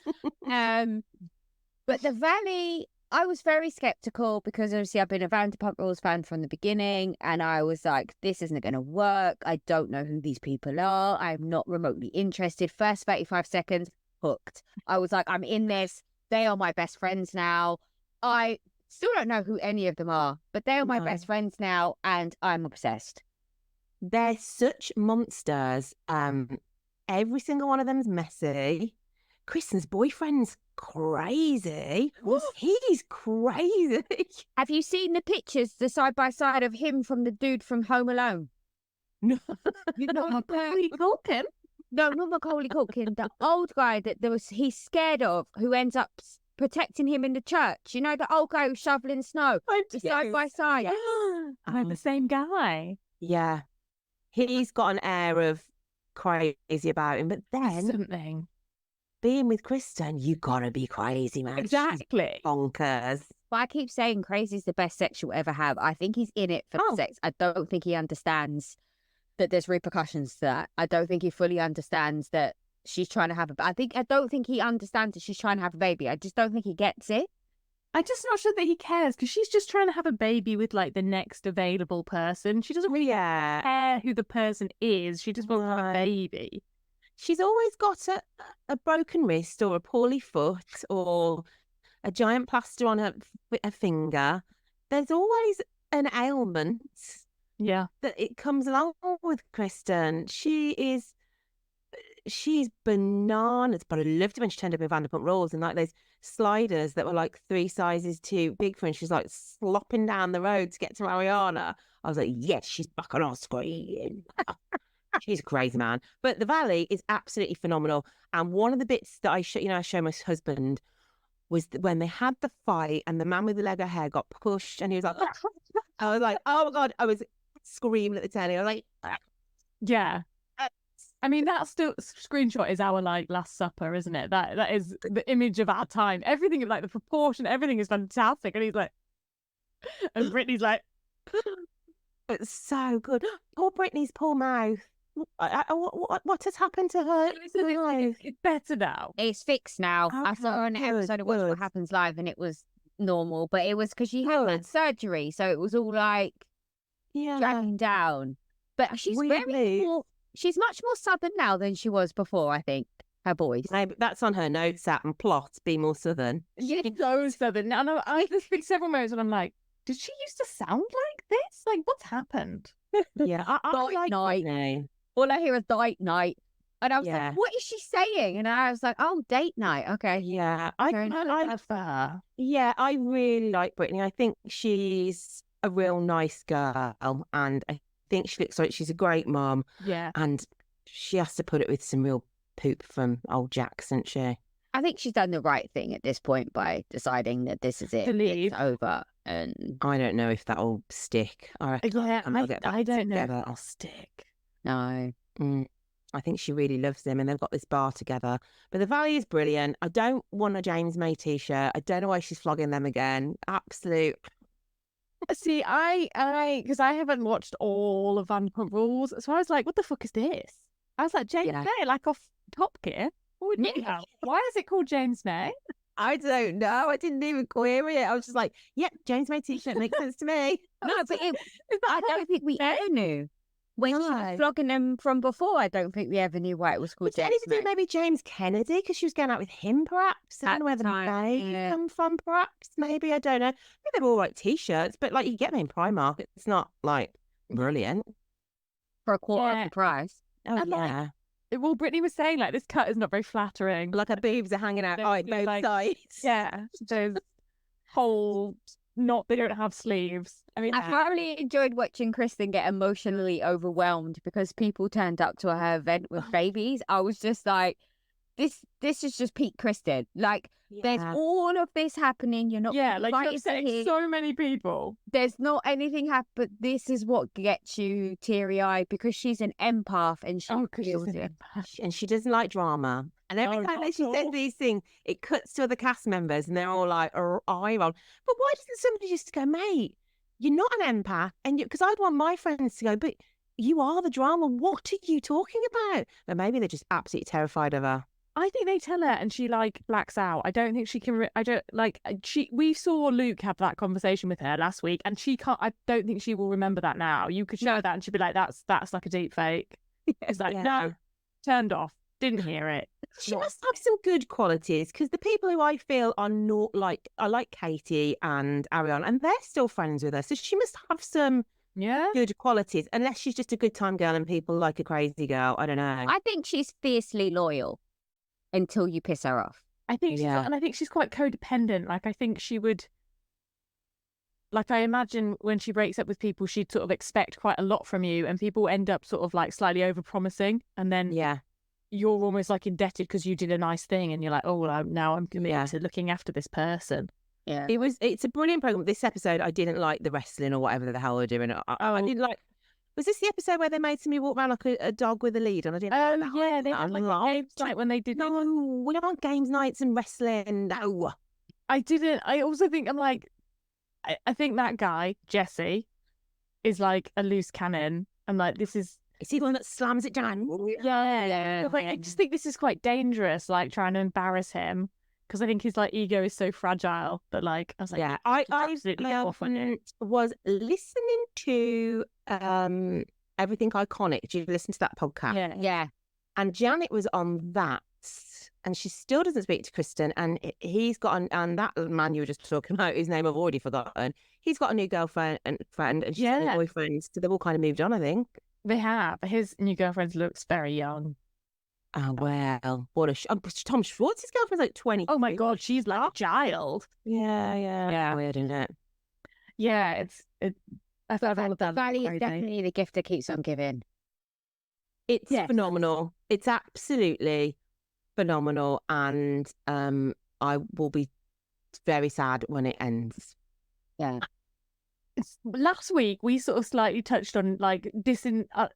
Speaker 2: But the Valley, I was very skeptical because obviously I've been a Vanderpump Rules fan from the beginning, and I was like, this isn't going to work. I don't know who these people are. I'm not remotely interested. First 35 seconds, hooked. I was like, I'm in this. They are my best friends now. I still don't know who any of them are, but they are my best friends now, and I'm obsessed.
Speaker 3: They're such monsters. Every single one of them's messy. Kristen's boyfriend's crazy. He's crazy.
Speaker 2: Have you seen the pictures, the side by side of him from the dude from Home Alone?
Speaker 3: No.
Speaker 2: You know,
Speaker 1: Macaulay Culkin?
Speaker 2: No, not Macaulay Culkin. The old guy that he's scared of, who ends up protecting him in the church. You know, the old guy who's shoveling snow. Side by side.
Speaker 1: I'm the same guy.
Speaker 3: Yeah. He's got an air of crazy about him, but then
Speaker 1: Something.
Speaker 3: being with Kristen, you gotta be crazy, man.
Speaker 1: Exactly.
Speaker 3: She's bonkers.
Speaker 2: But I keep saying crazy's the best sex you'll ever have. I think he's in it for the sex. I don't think he understands that there's repercussions to that. I don't think he fully understands that she's trying to have I don't think he understands that she's trying to have a baby. I just don't think he gets it.
Speaker 1: I'm just not sure that he cares because she's just trying to have a baby with like the next available person. She doesn't really care who the person is. She just wants to have a baby.
Speaker 3: She's always got a broken wrist or a poorly foot or a giant plaster on a finger. There's always an ailment.
Speaker 1: Yeah.
Speaker 3: That it comes along with Kristen. She's bananas, but I loved it when she turned up in Vanderpump Rules and like those sliders that were like 3 sizes too big for her, and she's like slopping down the road to get to Ariana. I was like, yes, she's back on our screen. She's a crazy man. But the Valley is absolutely phenomenal. And one of the bits that I show my husband was when they had the fight and the man with the Lego hair got pushed and he was like, I was like, oh my God, I was screaming at the telly. I was like,
Speaker 1: yeah. I mean, that screenshot is our like Last Supper, isn't it? That is the image of our time. Everything, like the proportion, everything is fantastic. And he's like, and Brittany's like,
Speaker 3: it's so good. Poor Brittany's poor mouth. What has happened to her?
Speaker 1: It's better now.
Speaker 2: It's fixed now. I saw an episode of What Happens Live and it was normal, but it was because she had surgery, so it was all like dragging down. But she's she's much more southern now than she was before, I think. Her voice.
Speaker 3: Maybe that's on her notes app and plot, be more southern.
Speaker 1: She's so southern. And there's been several moments when I'm like, did she used to sound like this? Like, what's happened?
Speaker 3: Yeah. I like
Speaker 2: night.
Speaker 3: Name.
Speaker 2: All I hear is date night. And I was like, what is she saying? And I was like, oh, date night. Okay.
Speaker 3: Yeah.
Speaker 1: I like her.
Speaker 3: Yeah, I really like Brittany. I think she's a real nice girl. And I think she looks like she's a great mom.
Speaker 1: Yeah.
Speaker 3: And she has to put it with some real poop from old Jax, isn't she?
Speaker 2: I think she's done the right thing at this point by deciding that this is it.
Speaker 1: To leave.
Speaker 2: It's over. And
Speaker 3: I don't know if that'll stick. I don't know if that'll stick.
Speaker 2: No.
Speaker 3: I think she really loves him and they've got this bar together. But the Valley is brilliant. I don't want a James May t-shirt. I don't know why she's flogging them again. Absolute.
Speaker 1: See, because I haven't watched all of Vanderpump Rules, so I was like, what the fuck is this? I was like, James May, like off Top Gear? Why is it called James May?
Speaker 3: I don't know. I didn't even query it. I was just like, yep, James May t-shirt makes sense to me.
Speaker 2: No, but I don't think we ever knew. When she was flogging them from before, I don't think we ever knew why it was called James May.
Speaker 3: Maybe James Kennedy, because she was going out with him, perhaps. I don't know where the May come from, perhaps. Maybe, I don't know. Maybe they're all like t-shirts, but like you get them in Primark. It's not like brilliant.
Speaker 2: For a quarter of the price.
Speaker 3: Oh, yeah.
Speaker 1: Well, Brittany was saying, like, this cut is not very flattering.
Speaker 3: Like her boobs are hanging out both sides.
Speaker 1: Yeah. There's whole, they don't have sleeves. I mean,
Speaker 2: I thoroughly enjoyed watching Kristen get emotionally overwhelmed because people turned up to her event with babies. I was just like, this is just peak Kristen. Like, there's all of this happening. You're not
Speaker 1: like you're upsetting so many people.
Speaker 2: There's not anything happen, but this is what gets you teary-eyed because she's an empath and she feels it.
Speaker 3: And she doesn't like drama. And every time that she says these things, it cuts to other cast members and they're all like, eye roll. But why doesn't somebody just go, mate, you're not an empath? And because I'd want my friends to go, but you are the drama. What are you talking about? But maybe they're just absolutely terrified of her.
Speaker 1: I think they tell her and she like blacks out. I don't think she can. We saw Luke have that conversation with her last week, and she can't. I don't think she will remember that now. You could show her that, and she'd be like, "That's like a deep fake." It's like no, turned off, didn't hear it.
Speaker 3: She must have some good qualities because the people who I feel are not like I like Katie and Ariana, and they're still friends with her. So she must have some good qualities, unless she's just a good time girl and people like a crazy girl. I don't know.
Speaker 2: I think she's fiercely loyal until you piss her off.
Speaker 1: I think, and I think she's quite codependent. Like I think she would. Like I imagine when she breaks up with people, she'd sort of expect quite a lot from you, and people end up sort of like slightly over-promising, and then you're almost like indebted because you did a nice thing, and you're like, oh, well, now I'm committed to looking after this person.
Speaker 2: Yeah,
Speaker 3: it's a brilliant program. This episode, I didn't like the wrestling or whatever the hell they're doing. I didn't like. Was this the episode where they made somebody walk around like a dog with a lead? And I didn't.
Speaker 1: Yeah, they had like games night when they did.
Speaker 3: No, we don't want games nights and wrestling. No,
Speaker 1: I didn't. I also think I'm like, I think that guy Jesse is like a loose cannon. I'm like, this is.
Speaker 3: Is he the one that slams it down?
Speaker 1: Yeah. Like, I just think this is quite dangerous. Like trying to embarrass him. Because I think his like ego is so fragile that like I was like,
Speaker 3: I was listening to Everything Iconic. Did you listen to that podcast?
Speaker 2: Yeah.
Speaker 3: And Janet was on that, and she still doesn't speak to Kristen. And he's got and that man you were just talking about, whose name I've already forgotten. He's got a new girlfriend and she's got a boyfriend. So they've all kind of moved on, I think.
Speaker 1: They have. His new girlfriend looks very young.
Speaker 3: Oh, well, what a Tom Schwartz's girlfriend's like 20.
Speaker 1: Oh my God, she's like a child.
Speaker 3: Yeah. Weird, isn't it?
Speaker 1: Yeah, I thought all of that.
Speaker 2: Valley is definitely the gift that keeps on giving.
Speaker 3: It's phenomenal. It's absolutely phenomenal, and I will be very sad when it ends.
Speaker 2: Yeah.
Speaker 1: Last week we sort of slightly touched on like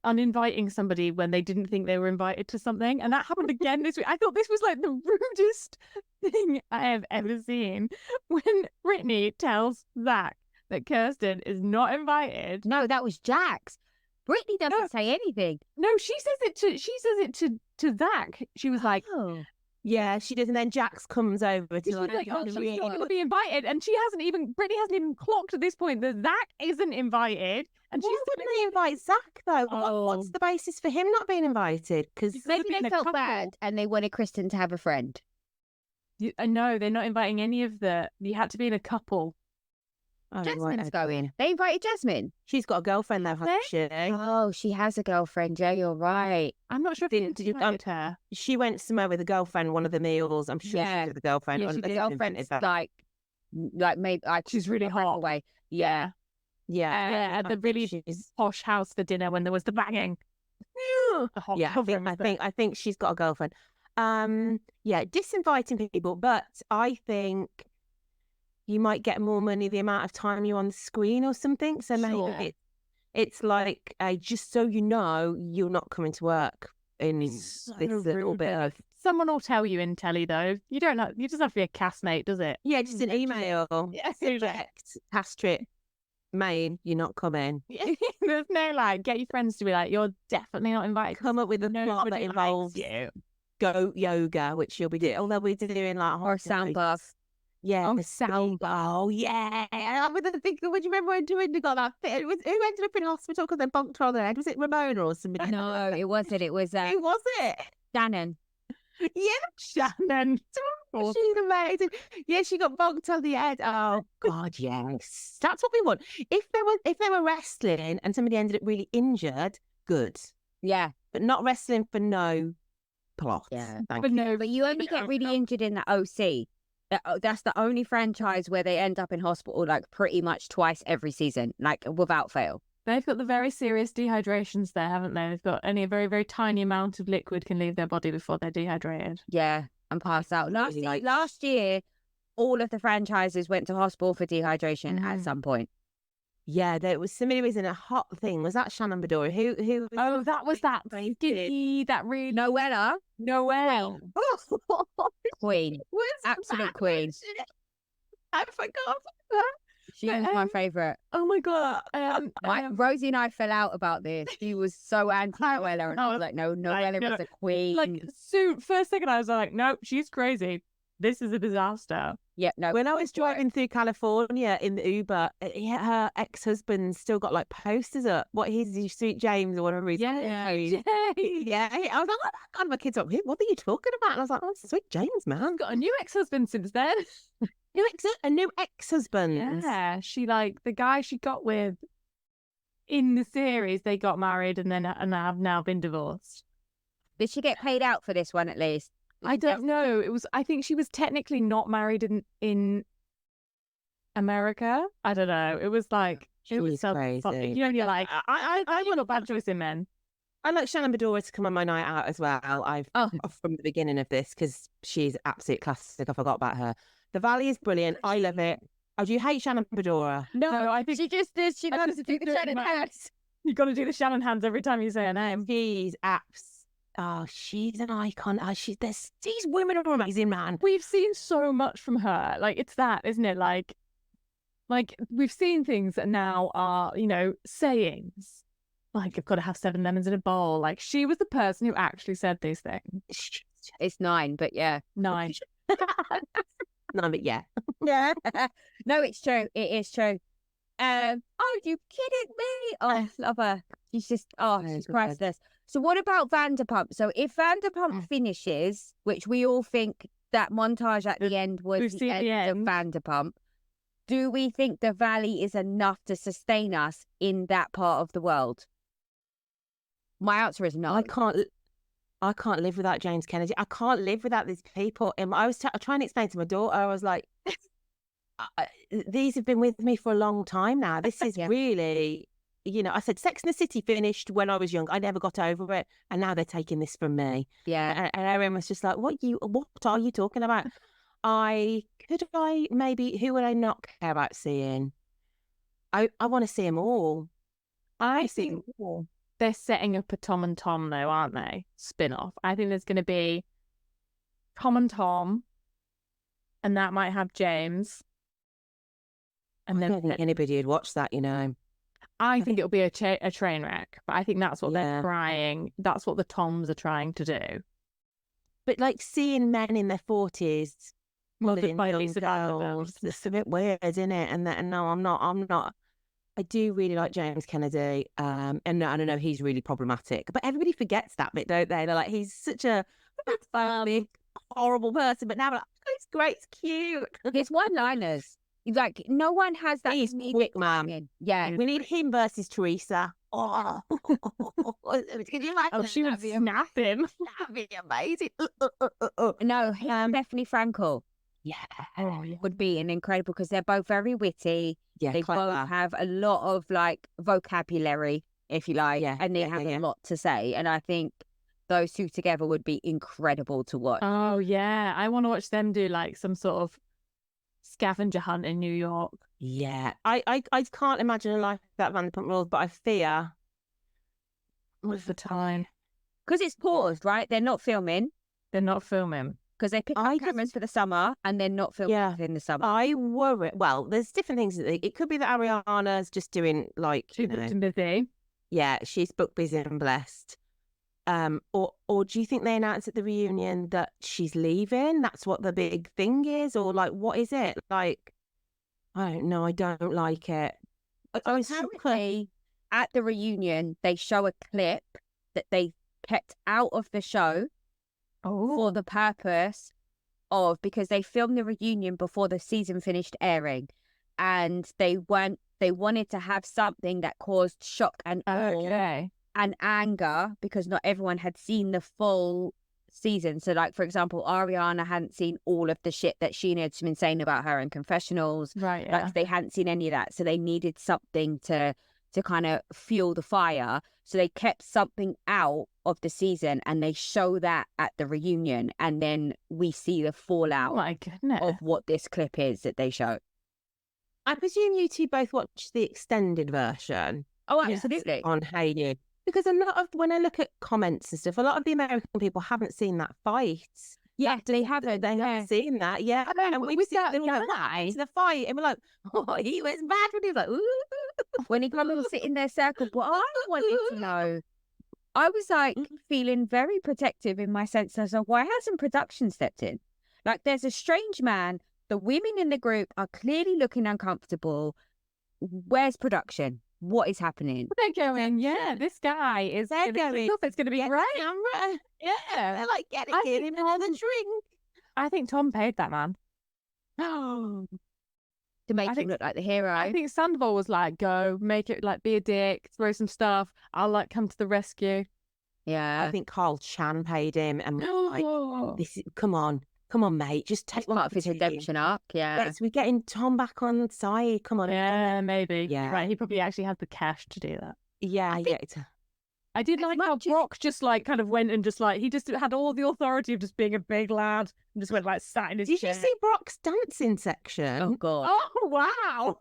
Speaker 1: uninviting somebody when they didn't think they were invited to something, and that happened again this week. I thought this was like the rudest thing I have ever seen when Brittany tells Zach that Kirsten is not invited.
Speaker 2: No, that was Jax. Brittany doesn't say anything.
Speaker 1: No, she says it to Zach. She was like,
Speaker 3: yeah, she does, and then Jax comes over to
Speaker 1: like, oh, she's not going to be invited, and Brittany hasn't even clocked at this point that Zach isn't invited. And
Speaker 3: why wouldn't they invite Zach though? What's the basis for him not being invited? Because
Speaker 2: maybe they felt bad and they wanted Kristen to have a friend.
Speaker 1: No, they're not inviting any of you had to be in a couple.
Speaker 2: Jasmine's going. They invited Jasmine.
Speaker 3: She's got a girlfriend though, hasn't she?
Speaker 2: Oh, she has a girlfriend. Yeah, you're right.
Speaker 1: I'm not sure if you invited her.
Speaker 3: She went somewhere with a girlfriend, one of the meals. I'm sure she was the girlfriend.
Speaker 2: Yeah, the girlfriend's like maybe
Speaker 1: she's really hot.
Speaker 2: Away. Yeah.
Speaker 1: At the really posh house for dinner when there was the banging.
Speaker 3: I think she's got a girlfriend. Disinviting people, but I think you might get more money the amount of time you're on the screen or something. So maybe it's like just so you know you're not coming to work in this little bit of.
Speaker 1: Someone will tell you in telly though. You don't know. You just have to be a castmate, does it?
Speaker 3: Yeah, just an email. Subject, cast trip. Main, you're not coming.
Speaker 1: There's no like, get your friends to be like, you're definitely not invited.
Speaker 3: Come up with a plot that involves goat yoga, which you'll be doing. Although we're doing like
Speaker 2: or sound bath.
Speaker 3: Yeah, the sound. Oh, yeah. I was thinking, would you remember when Dorinda got that fit? Who ended up in hospital because they bonked her on their head? Was it Ramona or somebody?
Speaker 2: No, it wasn't. It was.
Speaker 3: Who was it?
Speaker 2: Shannon.
Speaker 3: Yeah, Shannon. She's amazing. Yeah, she got bonked on the head. Oh God, yes. That's what we want. If they were wrestling and somebody ended up really injured, good.
Speaker 2: Yeah,
Speaker 3: but not wrestling for no plot.
Speaker 2: Yeah, but you only get really injured in the OC. That's the only franchise where they end up in hospital like pretty much twice every season, like without fail.
Speaker 1: They've got the very serious dehydrations there, haven't they? They've got only a very, very tiny amount of liquid can leave their body before they're dehydrated.
Speaker 2: Yeah, and pass out. Last year, all of the franchises went to hospital for dehydration at some point.
Speaker 3: Yeah, there was somebody was in a hot thing. Was that Shannon Bedore? Who was
Speaker 1: Oh, that was that skinny, that really
Speaker 2: Noella,
Speaker 1: Noelle.
Speaker 2: queen, absolute queen.
Speaker 3: I forgot.
Speaker 2: She was my favourite.
Speaker 1: Oh my god.
Speaker 2: Rosie and I fell out about this. She was so anti Noella, and I was like, no, Noella was a queen.
Speaker 1: Like, so first second I was like, no, she's crazy. This is a disaster.
Speaker 2: Yeah, no.
Speaker 3: When I was driving through California in the Uber, her ex-husband still got like posters up. What he's Sweet James or whatever he's
Speaker 1: Yeah.
Speaker 3: yeah. I was like, oh God, my kids are like, what are you talking about? And I was like, oh, Sweet James, man.
Speaker 1: Got a new ex-husband since then.
Speaker 3: A new ex-husband.
Speaker 1: Yeah, she like the guy she got with in the series. They got married and have now been divorced.
Speaker 2: Did she get paid out for this one at least?
Speaker 1: I don't know. I think she was technically not married in America. I don't know. It was like it was so
Speaker 3: crazy.
Speaker 1: You know, you're like, I want a bad choice in men.
Speaker 3: I like Shannon Bedore to come on my night out as well. From the beginning of this because she's absolute classic. I forgot about her. The Valley is brilliant. I love it. Oh, do you hate Shannon Bedore?
Speaker 1: No, I think
Speaker 2: she just does. She got to do the Shannon hands.
Speaker 1: You got to do the Shannon hands every time you say her name.
Speaker 3: She's she's an icon. These women are amazing, man.
Speaker 1: We've seen so much from her. Like, it's that, isn't it? Like we've seen things that now are, you know, sayings. Like, I've got to have 7 lemons in a bowl. Like, she was the person who actually said these things.
Speaker 2: It's 9, but yeah.
Speaker 1: 9.
Speaker 3: 9, but yeah.
Speaker 2: Yeah. No, it's true. It is true. Oh, you kidding me? Oh, I love her. She's just, she's priceless. So what about Vanderpump? So if Vanderpump finishes, which we all think that montage at the end was the end of Vanderpump, do we think the Valley is enough to sustain us in that part of the world? My answer is no.
Speaker 3: I can't live without James Kennedy. I can't live without these people. I was trying to explain to my daughter, I was like, these have been with me for a long time now. This is really, you know, I said Sex and the City finished when I was young. I never got over it. And now they're taking this from me.
Speaker 2: Yeah.
Speaker 3: And Erin was just like, what are you talking about? Who would I not care about seeing? I want to see them all.
Speaker 1: I think they're setting up a Tom and Tom though, aren't they? Spin-off. I think there's going to be Tom and Tom, and that might have James. And
Speaker 3: I don't think anybody would watch that, you know.
Speaker 1: I think it'll be a train wreck, but I think that's what they're trying. That's what the Toms are trying to do.
Speaker 3: But like seeing men in their 40s,
Speaker 1: by Lisa Daniels,
Speaker 3: it's a bit weird, isn't it? And no, I'm not. I do really like James Kennedy, and I don't know, he's really problematic. But everybody forgets that bit, don't they? They're like, he's such a horrible person, but now we're like, oh, he's great, it's cute.
Speaker 2: His one-liners. Like, no one has that.
Speaker 3: He's quick, man.
Speaker 2: Yeah.
Speaker 3: We need him versus Teresa. Oh, can you imagine?
Speaker 1: Oh, she would snap him.
Speaker 3: That'd be amazing.
Speaker 2: No, Stephanie Frankel.
Speaker 3: Yeah.
Speaker 2: Would be an incredible, because they're both very witty.
Speaker 3: Yeah,
Speaker 2: they
Speaker 3: clever.
Speaker 2: both have a lot of like vocabulary, if you like, and they have a lot to say. And I think those two together would be incredible to watch.
Speaker 1: Oh yeah, I want to watch them do like some sort of scavenger hunt in New York.
Speaker 3: Yeah, I can't imagine a life without Vanderpump Rules, but I fear
Speaker 1: what's the time,
Speaker 2: because it's paused, right? They're not filming because they pick up cameras for the summer and they're not filming in the summer.
Speaker 3: I worry. Well, there's different things. It could be that Ariana's just doing like,
Speaker 1: she's busy.
Speaker 3: Yeah, she's book busy and blessed. Or do you think they announced at the reunion that she's leaving? That's what the big thing is, or like, what is it? Like, I don't know. I don't like it.
Speaker 2: Apparently, at the reunion, they show a clip that they kept out of the show for the purpose of, because they filmed the reunion before the season finished airing, and they wanted to have something that caused shock and awe and anger, because not everyone had seen the full season. So like, for example, Ariana hadn't seen all of the shit that Sheena had been saying about her in confessionals.
Speaker 1: Right. Yeah.
Speaker 2: Like, they hadn't seen any of that. So they needed something to kind of fuel the fire. So they kept something out of the season and they show that at the reunion. And then we see the fallout
Speaker 1: oh my goodness.
Speaker 2: of what this clip is that they show.
Speaker 3: I presume you two both watched the extended version.
Speaker 2: Oh,
Speaker 1: Yes.
Speaker 2: absolutely.
Speaker 3: On Hey You. Because a lot of, when I look at comments and stuff, a lot of the American people haven't seen that fight.
Speaker 2: Yes, they haven't.
Speaker 3: They haven't seen that, yeah.
Speaker 2: I know,
Speaker 3: And
Speaker 2: but
Speaker 3: we've
Speaker 2: with
Speaker 3: seen
Speaker 2: that
Speaker 3: them like, what
Speaker 2: guy-
Speaker 3: happened to the fight? And we're like, oh, he was bad when he was like, ooh.
Speaker 2: When he come and sit in their circle, what I wanted to know, I was like feeling very protective in my sense of why hasn't production stepped in? Like there's a strange man. The women in the group are clearly looking uncomfortable. Where's production? What is happening?
Speaker 1: They're going, yeah, this guy is
Speaker 3: They're
Speaker 1: gonna
Speaker 3: going,
Speaker 1: kick off. It's going to be great.
Speaker 3: Camera.
Speaker 1: Yeah.
Speaker 3: They're like,
Speaker 1: I
Speaker 3: get
Speaker 1: think-
Speaker 3: him another drink.
Speaker 1: I think Tom paid that man.
Speaker 3: Oh,
Speaker 2: To make
Speaker 1: I
Speaker 2: him
Speaker 1: think-
Speaker 2: look like the hero.
Speaker 1: I think Sandoval was like, go, make it like, be a dick, throw some stuff. I'll like come to the rescue.
Speaker 2: yeah.
Speaker 3: I think Carl Chan paid him. And like,
Speaker 1: Oh,
Speaker 3: this is, come on, mate. Just take
Speaker 2: It's
Speaker 3: one
Speaker 2: part of
Speaker 3: for
Speaker 2: his
Speaker 3: the team.
Speaker 2: redemption arc. Yeah.
Speaker 3: Let's, we're getting Tom back on side. Come on.
Speaker 1: yeah, maybe.
Speaker 3: Yeah.
Speaker 1: Right, he probably actually had the cash to do that.
Speaker 3: Yeah, yeah.
Speaker 1: I did like how Brock just like kind of went and just like, he just had all the authority of just being a big lad and just went like sat in his
Speaker 3: Did
Speaker 1: chair.
Speaker 3: you see Brock's dancing section?
Speaker 2: Oh God.
Speaker 1: Oh, wow.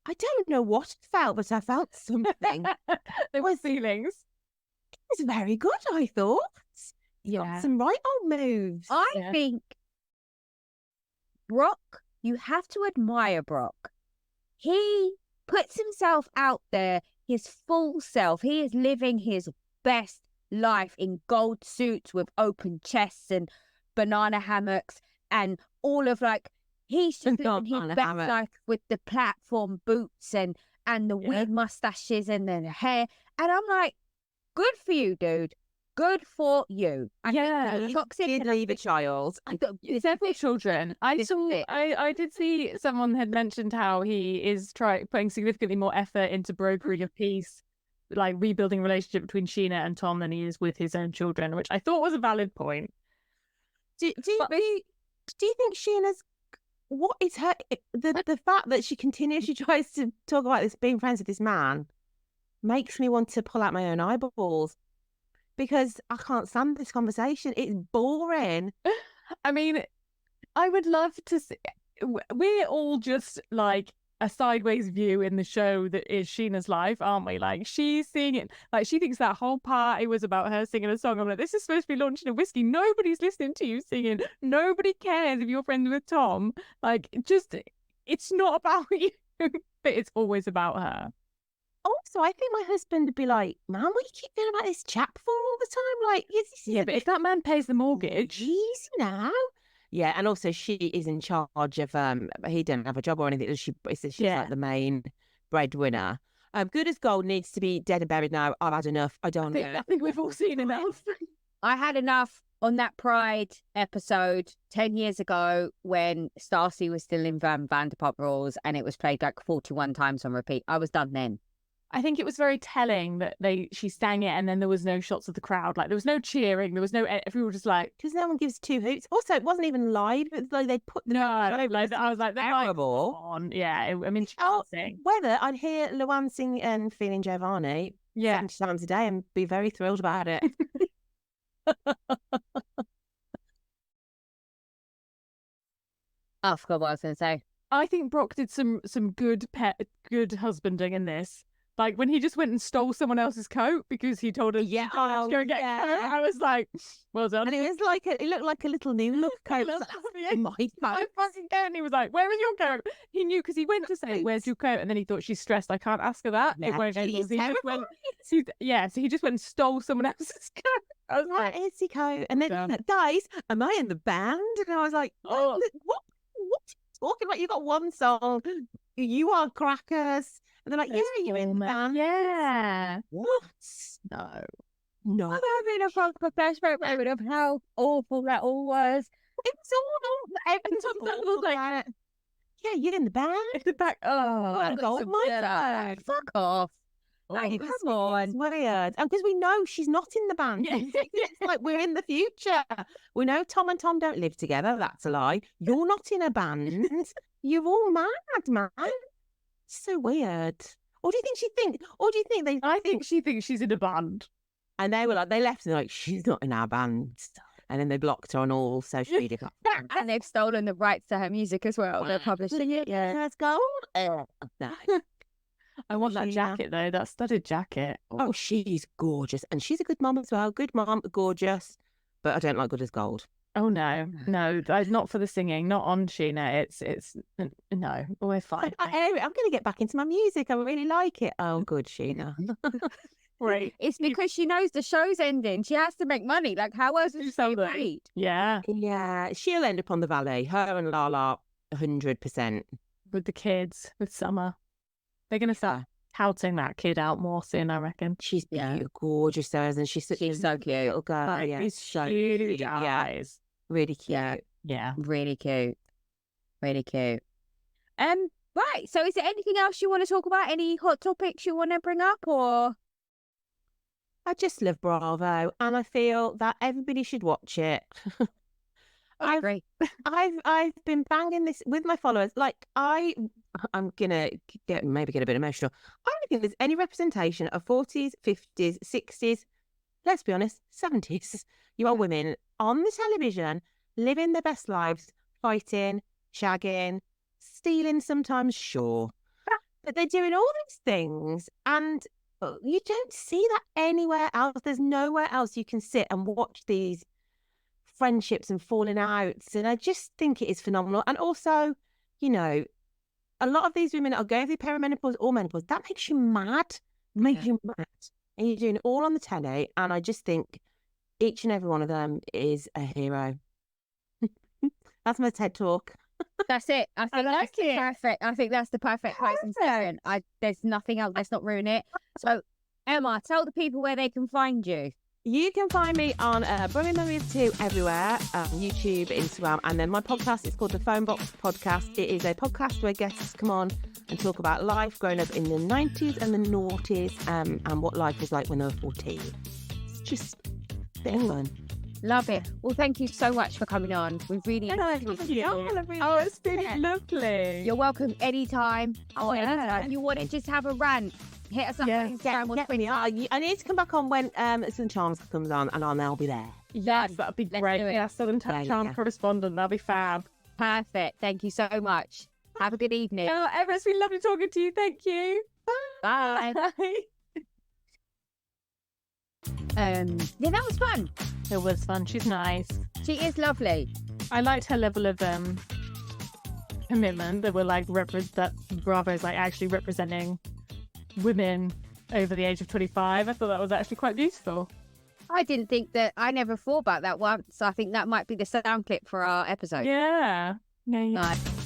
Speaker 3: I don't know what I felt, but I felt something. It
Speaker 1: There were
Speaker 3: was-
Speaker 1: feelings.
Speaker 3: was very good, I thought.
Speaker 1: Yeah.
Speaker 3: Some right old moves.
Speaker 2: I
Speaker 1: Yeah.
Speaker 2: think Brock, you have to admire Brock. He puts himself out there, his full self. He is living his best life in gold suits with open chests and banana hammocks and all of like, he's just living his
Speaker 3: Banana
Speaker 2: best
Speaker 3: hammock.
Speaker 2: life with the platform boots and the
Speaker 1: Yeah.
Speaker 2: weird mustaches and the hair. And I'm like, good for you, dude. Good for you. I think
Speaker 1: Yeah,
Speaker 2: the
Speaker 3: He
Speaker 2: toxic
Speaker 3: did leave a child.
Speaker 1: several children. I
Speaker 2: this
Speaker 1: saw.
Speaker 2: bit.
Speaker 1: I did see someone had mentioned how he is putting significantly more effort into brokering a peace, like rebuilding a relationship between Sheena and Tom than he is with his own children, which I thought was a valid point.
Speaker 3: Do you think Sheena's, what is her, the fact that she continuously tries to talk about this being friends with this man makes me want to pull out my own eyeballs, because I can't stand this conversation. It's boring.
Speaker 1: I mean, I would love to see. We're all just like a sideways view in the show that is Sheena's life, aren't we? Like, she's singing, like, she thinks that whole party was about her singing a song. I'm like, this is supposed to be launching a whiskey. Nobody's listening to you singing. Nobody cares if you're friends with Tom. Like, just, it's not about you, but it's always about her.
Speaker 3: Also, I think my husband would be like, "Man, what you keep going about this chap for all the time? Like, this is
Speaker 1: Yeah,
Speaker 3: a
Speaker 1: but
Speaker 3: bit
Speaker 1: if that man pays the mortgage,
Speaker 3: easy now." Yeah, and also she is in charge of he didn't have a job or anything. She's
Speaker 1: Yeah.
Speaker 3: like the main breadwinner. Good as Gold needs to be dead and buried now. I've had enough. I don't
Speaker 1: I think we've all seen enough.
Speaker 2: I had enough on that Pride episode 10 years ago when Stacy was still in Vanderpump Rules and it was played like 41 times on repeat. I was done then.
Speaker 1: I think it was very telling that she sang it and then there was no shots of the crowd. Like, there was no cheering. There was no, everyone was just like,
Speaker 3: because no one gives two hoots. Also, it wasn't even live. It was like they put the
Speaker 1: no,
Speaker 3: show,
Speaker 1: like, I was like, they're like,
Speaker 3: terrible.
Speaker 1: "Come on." Yeah, I mean, she
Speaker 3: Oh,
Speaker 1: can't sing.
Speaker 3: whether I'd hear Luann sing and Feeling Giovanni
Speaker 1: Yeah.
Speaker 3: 70 times a day and be very thrilled about it.
Speaker 2: I forgot what I was going to say.
Speaker 1: I think Brock did some good husbanding in this. Like, when he just went and stole someone else's coat because he told her
Speaker 3: Yeah,
Speaker 1: to go and get a coat, I was like, well done.
Speaker 3: And it was like it looked like a little new look coat.
Speaker 1: Look,
Speaker 3: Oh my
Speaker 1: I
Speaker 3: God.
Speaker 1: fucking don't. And he was like, where is your coat? He knew because he went to say, where's your coat? And then he thought, she's stressed. I can't ask her that. It
Speaker 3: Yeah,
Speaker 1: won't end well.
Speaker 3: she's
Speaker 1: So he just went,
Speaker 3: terrified.
Speaker 1: so he just went and stole someone else's coat. I was
Speaker 3: Right,
Speaker 1: like,
Speaker 3: here's your coat. And then,
Speaker 1: Done.
Speaker 3: guys, am I in the band? And I was like,
Speaker 1: Oh.
Speaker 3: what are you talking about? You got one song. You are crackers. And they're like, yeah, you're in the band.
Speaker 1: yeah.
Speaker 3: What?
Speaker 1: No.
Speaker 3: No.
Speaker 2: I'm having a proper flashback moment of how awful that all was.
Speaker 3: It was all
Speaker 1: It was like,
Speaker 3: yeah, you're in the band.
Speaker 1: in the back. Oh,
Speaker 3: I got
Speaker 2: some
Speaker 3: my
Speaker 2: better.
Speaker 3: phone.
Speaker 2: Fuck off.
Speaker 3: Like,
Speaker 2: come
Speaker 3: it's
Speaker 2: on.
Speaker 3: weird. And because we know she's not in the band.
Speaker 1: Yeah.
Speaker 3: It's like we're in the future. We know Tom and Tom don't live together. That's a lie. You're not in a band. You're all mad, man. So weird. Or do you think they
Speaker 1: I think she thinks she's in a band.
Speaker 3: and they were like, they left and they're like, she's not in our band. And then they blocked her on all social media platforms.
Speaker 2: And they've stolen the rights to her music as well. They're publishing it. Yeah.
Speaker 3: Let's go. No.
Speaker 1: I want that
Speaker 3: Sheena.
Speaker 1: jacket though, that studded jacket.
Speaker 3: Oh, she's gorgeous. And she's a good mom as well. Good mom, gorgeous. But I don't like good as gold.
Speaker 1: Oh no, not for the singing, not on Sheena. It's no, we're fine.
Speaker 3: Anyway, I'm going to get back into my music. I really like it. Oh, good, Sheena.
Speaker 1: Right.
Speaker 2: It's because she knows the show's ending. She has to make money. Like, how else is she
Speaker 1: Something.
Speaker 2: getting paid?
Speaker 1: Yeah,
Speaker 3: Yeah, she'll end up on the Valley. Her and Lala, 100%.
Speaker 1: with the kids, with Summer. They're going to start touting that kid out more soon, I reckon.
Speaker 3: She's
Speaker 2: Yeah.
Speaker 3: gorgeous, though, isn't she?
Speaker 2: She's so cute.
Speaker 3: Little girl.
Speaker 1: Like,
Speaker 3: Yeah,
Speaker 1: these
Speaker 3: so
Speaker 1: huge
Speaker 3: cute.
Speaker 1: eyes.
Speaker 3: Really cute.
Speaker 2: Yeah.
Speaker 1: Yeah.
Speaker 2: Really cute. Really cute. Right. So is there anything else you want to talk about? Any hot topics you want to bring up or?
Speaker 3: I just love Bravo, and I feel that everybody should watch it.
Speaker 2: I agree.
Speaker 3: I've been banging this with my followers. Like I'm gonna maybe get a bit emotional. I don't think there's any representation of 40s, 50s, 60s. Let's be honest, 70s. You are women on the television living their best lives, fighting, shagging, stealing sometimes, sure, but they're doing all these things, and you don't see that anywhere else. There's nowhere else you can sit and watch these friendships and falling outs, and I just think it is phenomenal. And also, you know, a lot of these women are going through perimenopause or menopause. That makes you mad. And you're doing it all on the telly, and I just think each and every one of them is a hero. That's my TED talk.
Speaker 2: That's it. I think
Speaker 1: like
Speaker 2: that's
Speaker 1: it.
Speaker 2: perfect. I think that's the perfect closing session. There's nothing else. Let's not ruin it. So, Emma, tell the people where they can find you.
Speaker 3: You can find me on Brummy Mummy of 2 everywhere, YouTube, Instagram, and then my podcast is called The Phone Box Podcast. It is a podcast where guests come on and talk about life growing up in the 90s and the noughties, and what life was like when they were 14. It's just fun.
Speaker 2: Love it. Well, thank you so much for coming on. We really
Speaker 1: Thank you. Oh, it's been lovely.
Speaker 2: You're welcome anytime. If you want to just have a rant, hit us up on Instagram or
Speaker 3: Get me.
Speaker 2: Twitter.
Speaker 3: I need to come back on when St. Charles comes on, and I'll be there.
Speaker 1: Yes, that'd be
Speaker 2: Let's
Speaker 1: great.
Speaker 2: do it.
Speaker 1: Yeah, Southern Charm correspondent. That'd be fab.
Speaker 2: Perfect. Thank you so much. Have a good evening.
Speaker 1: Oh, Emma, it's been lovely talking to you. Thank you.
Speaker 2: Bye.
Speaker 1: Bye.
Speaker 2: Yeah, that was fun.
Speaker 1: It was fun. She's nice.
Speaker 2: She is lovely.
Speaker 1: I liked her level of commitment. That were like that Bravo's like actually representing women over the age of 25. I thought that was actually quite beautiful.
Speaker 2: I didn't think that. I never thought about that once. I think that might be the sound clip for our episode.
Speaker 1: Yeah. Yeah.
Speaker 2: Nice.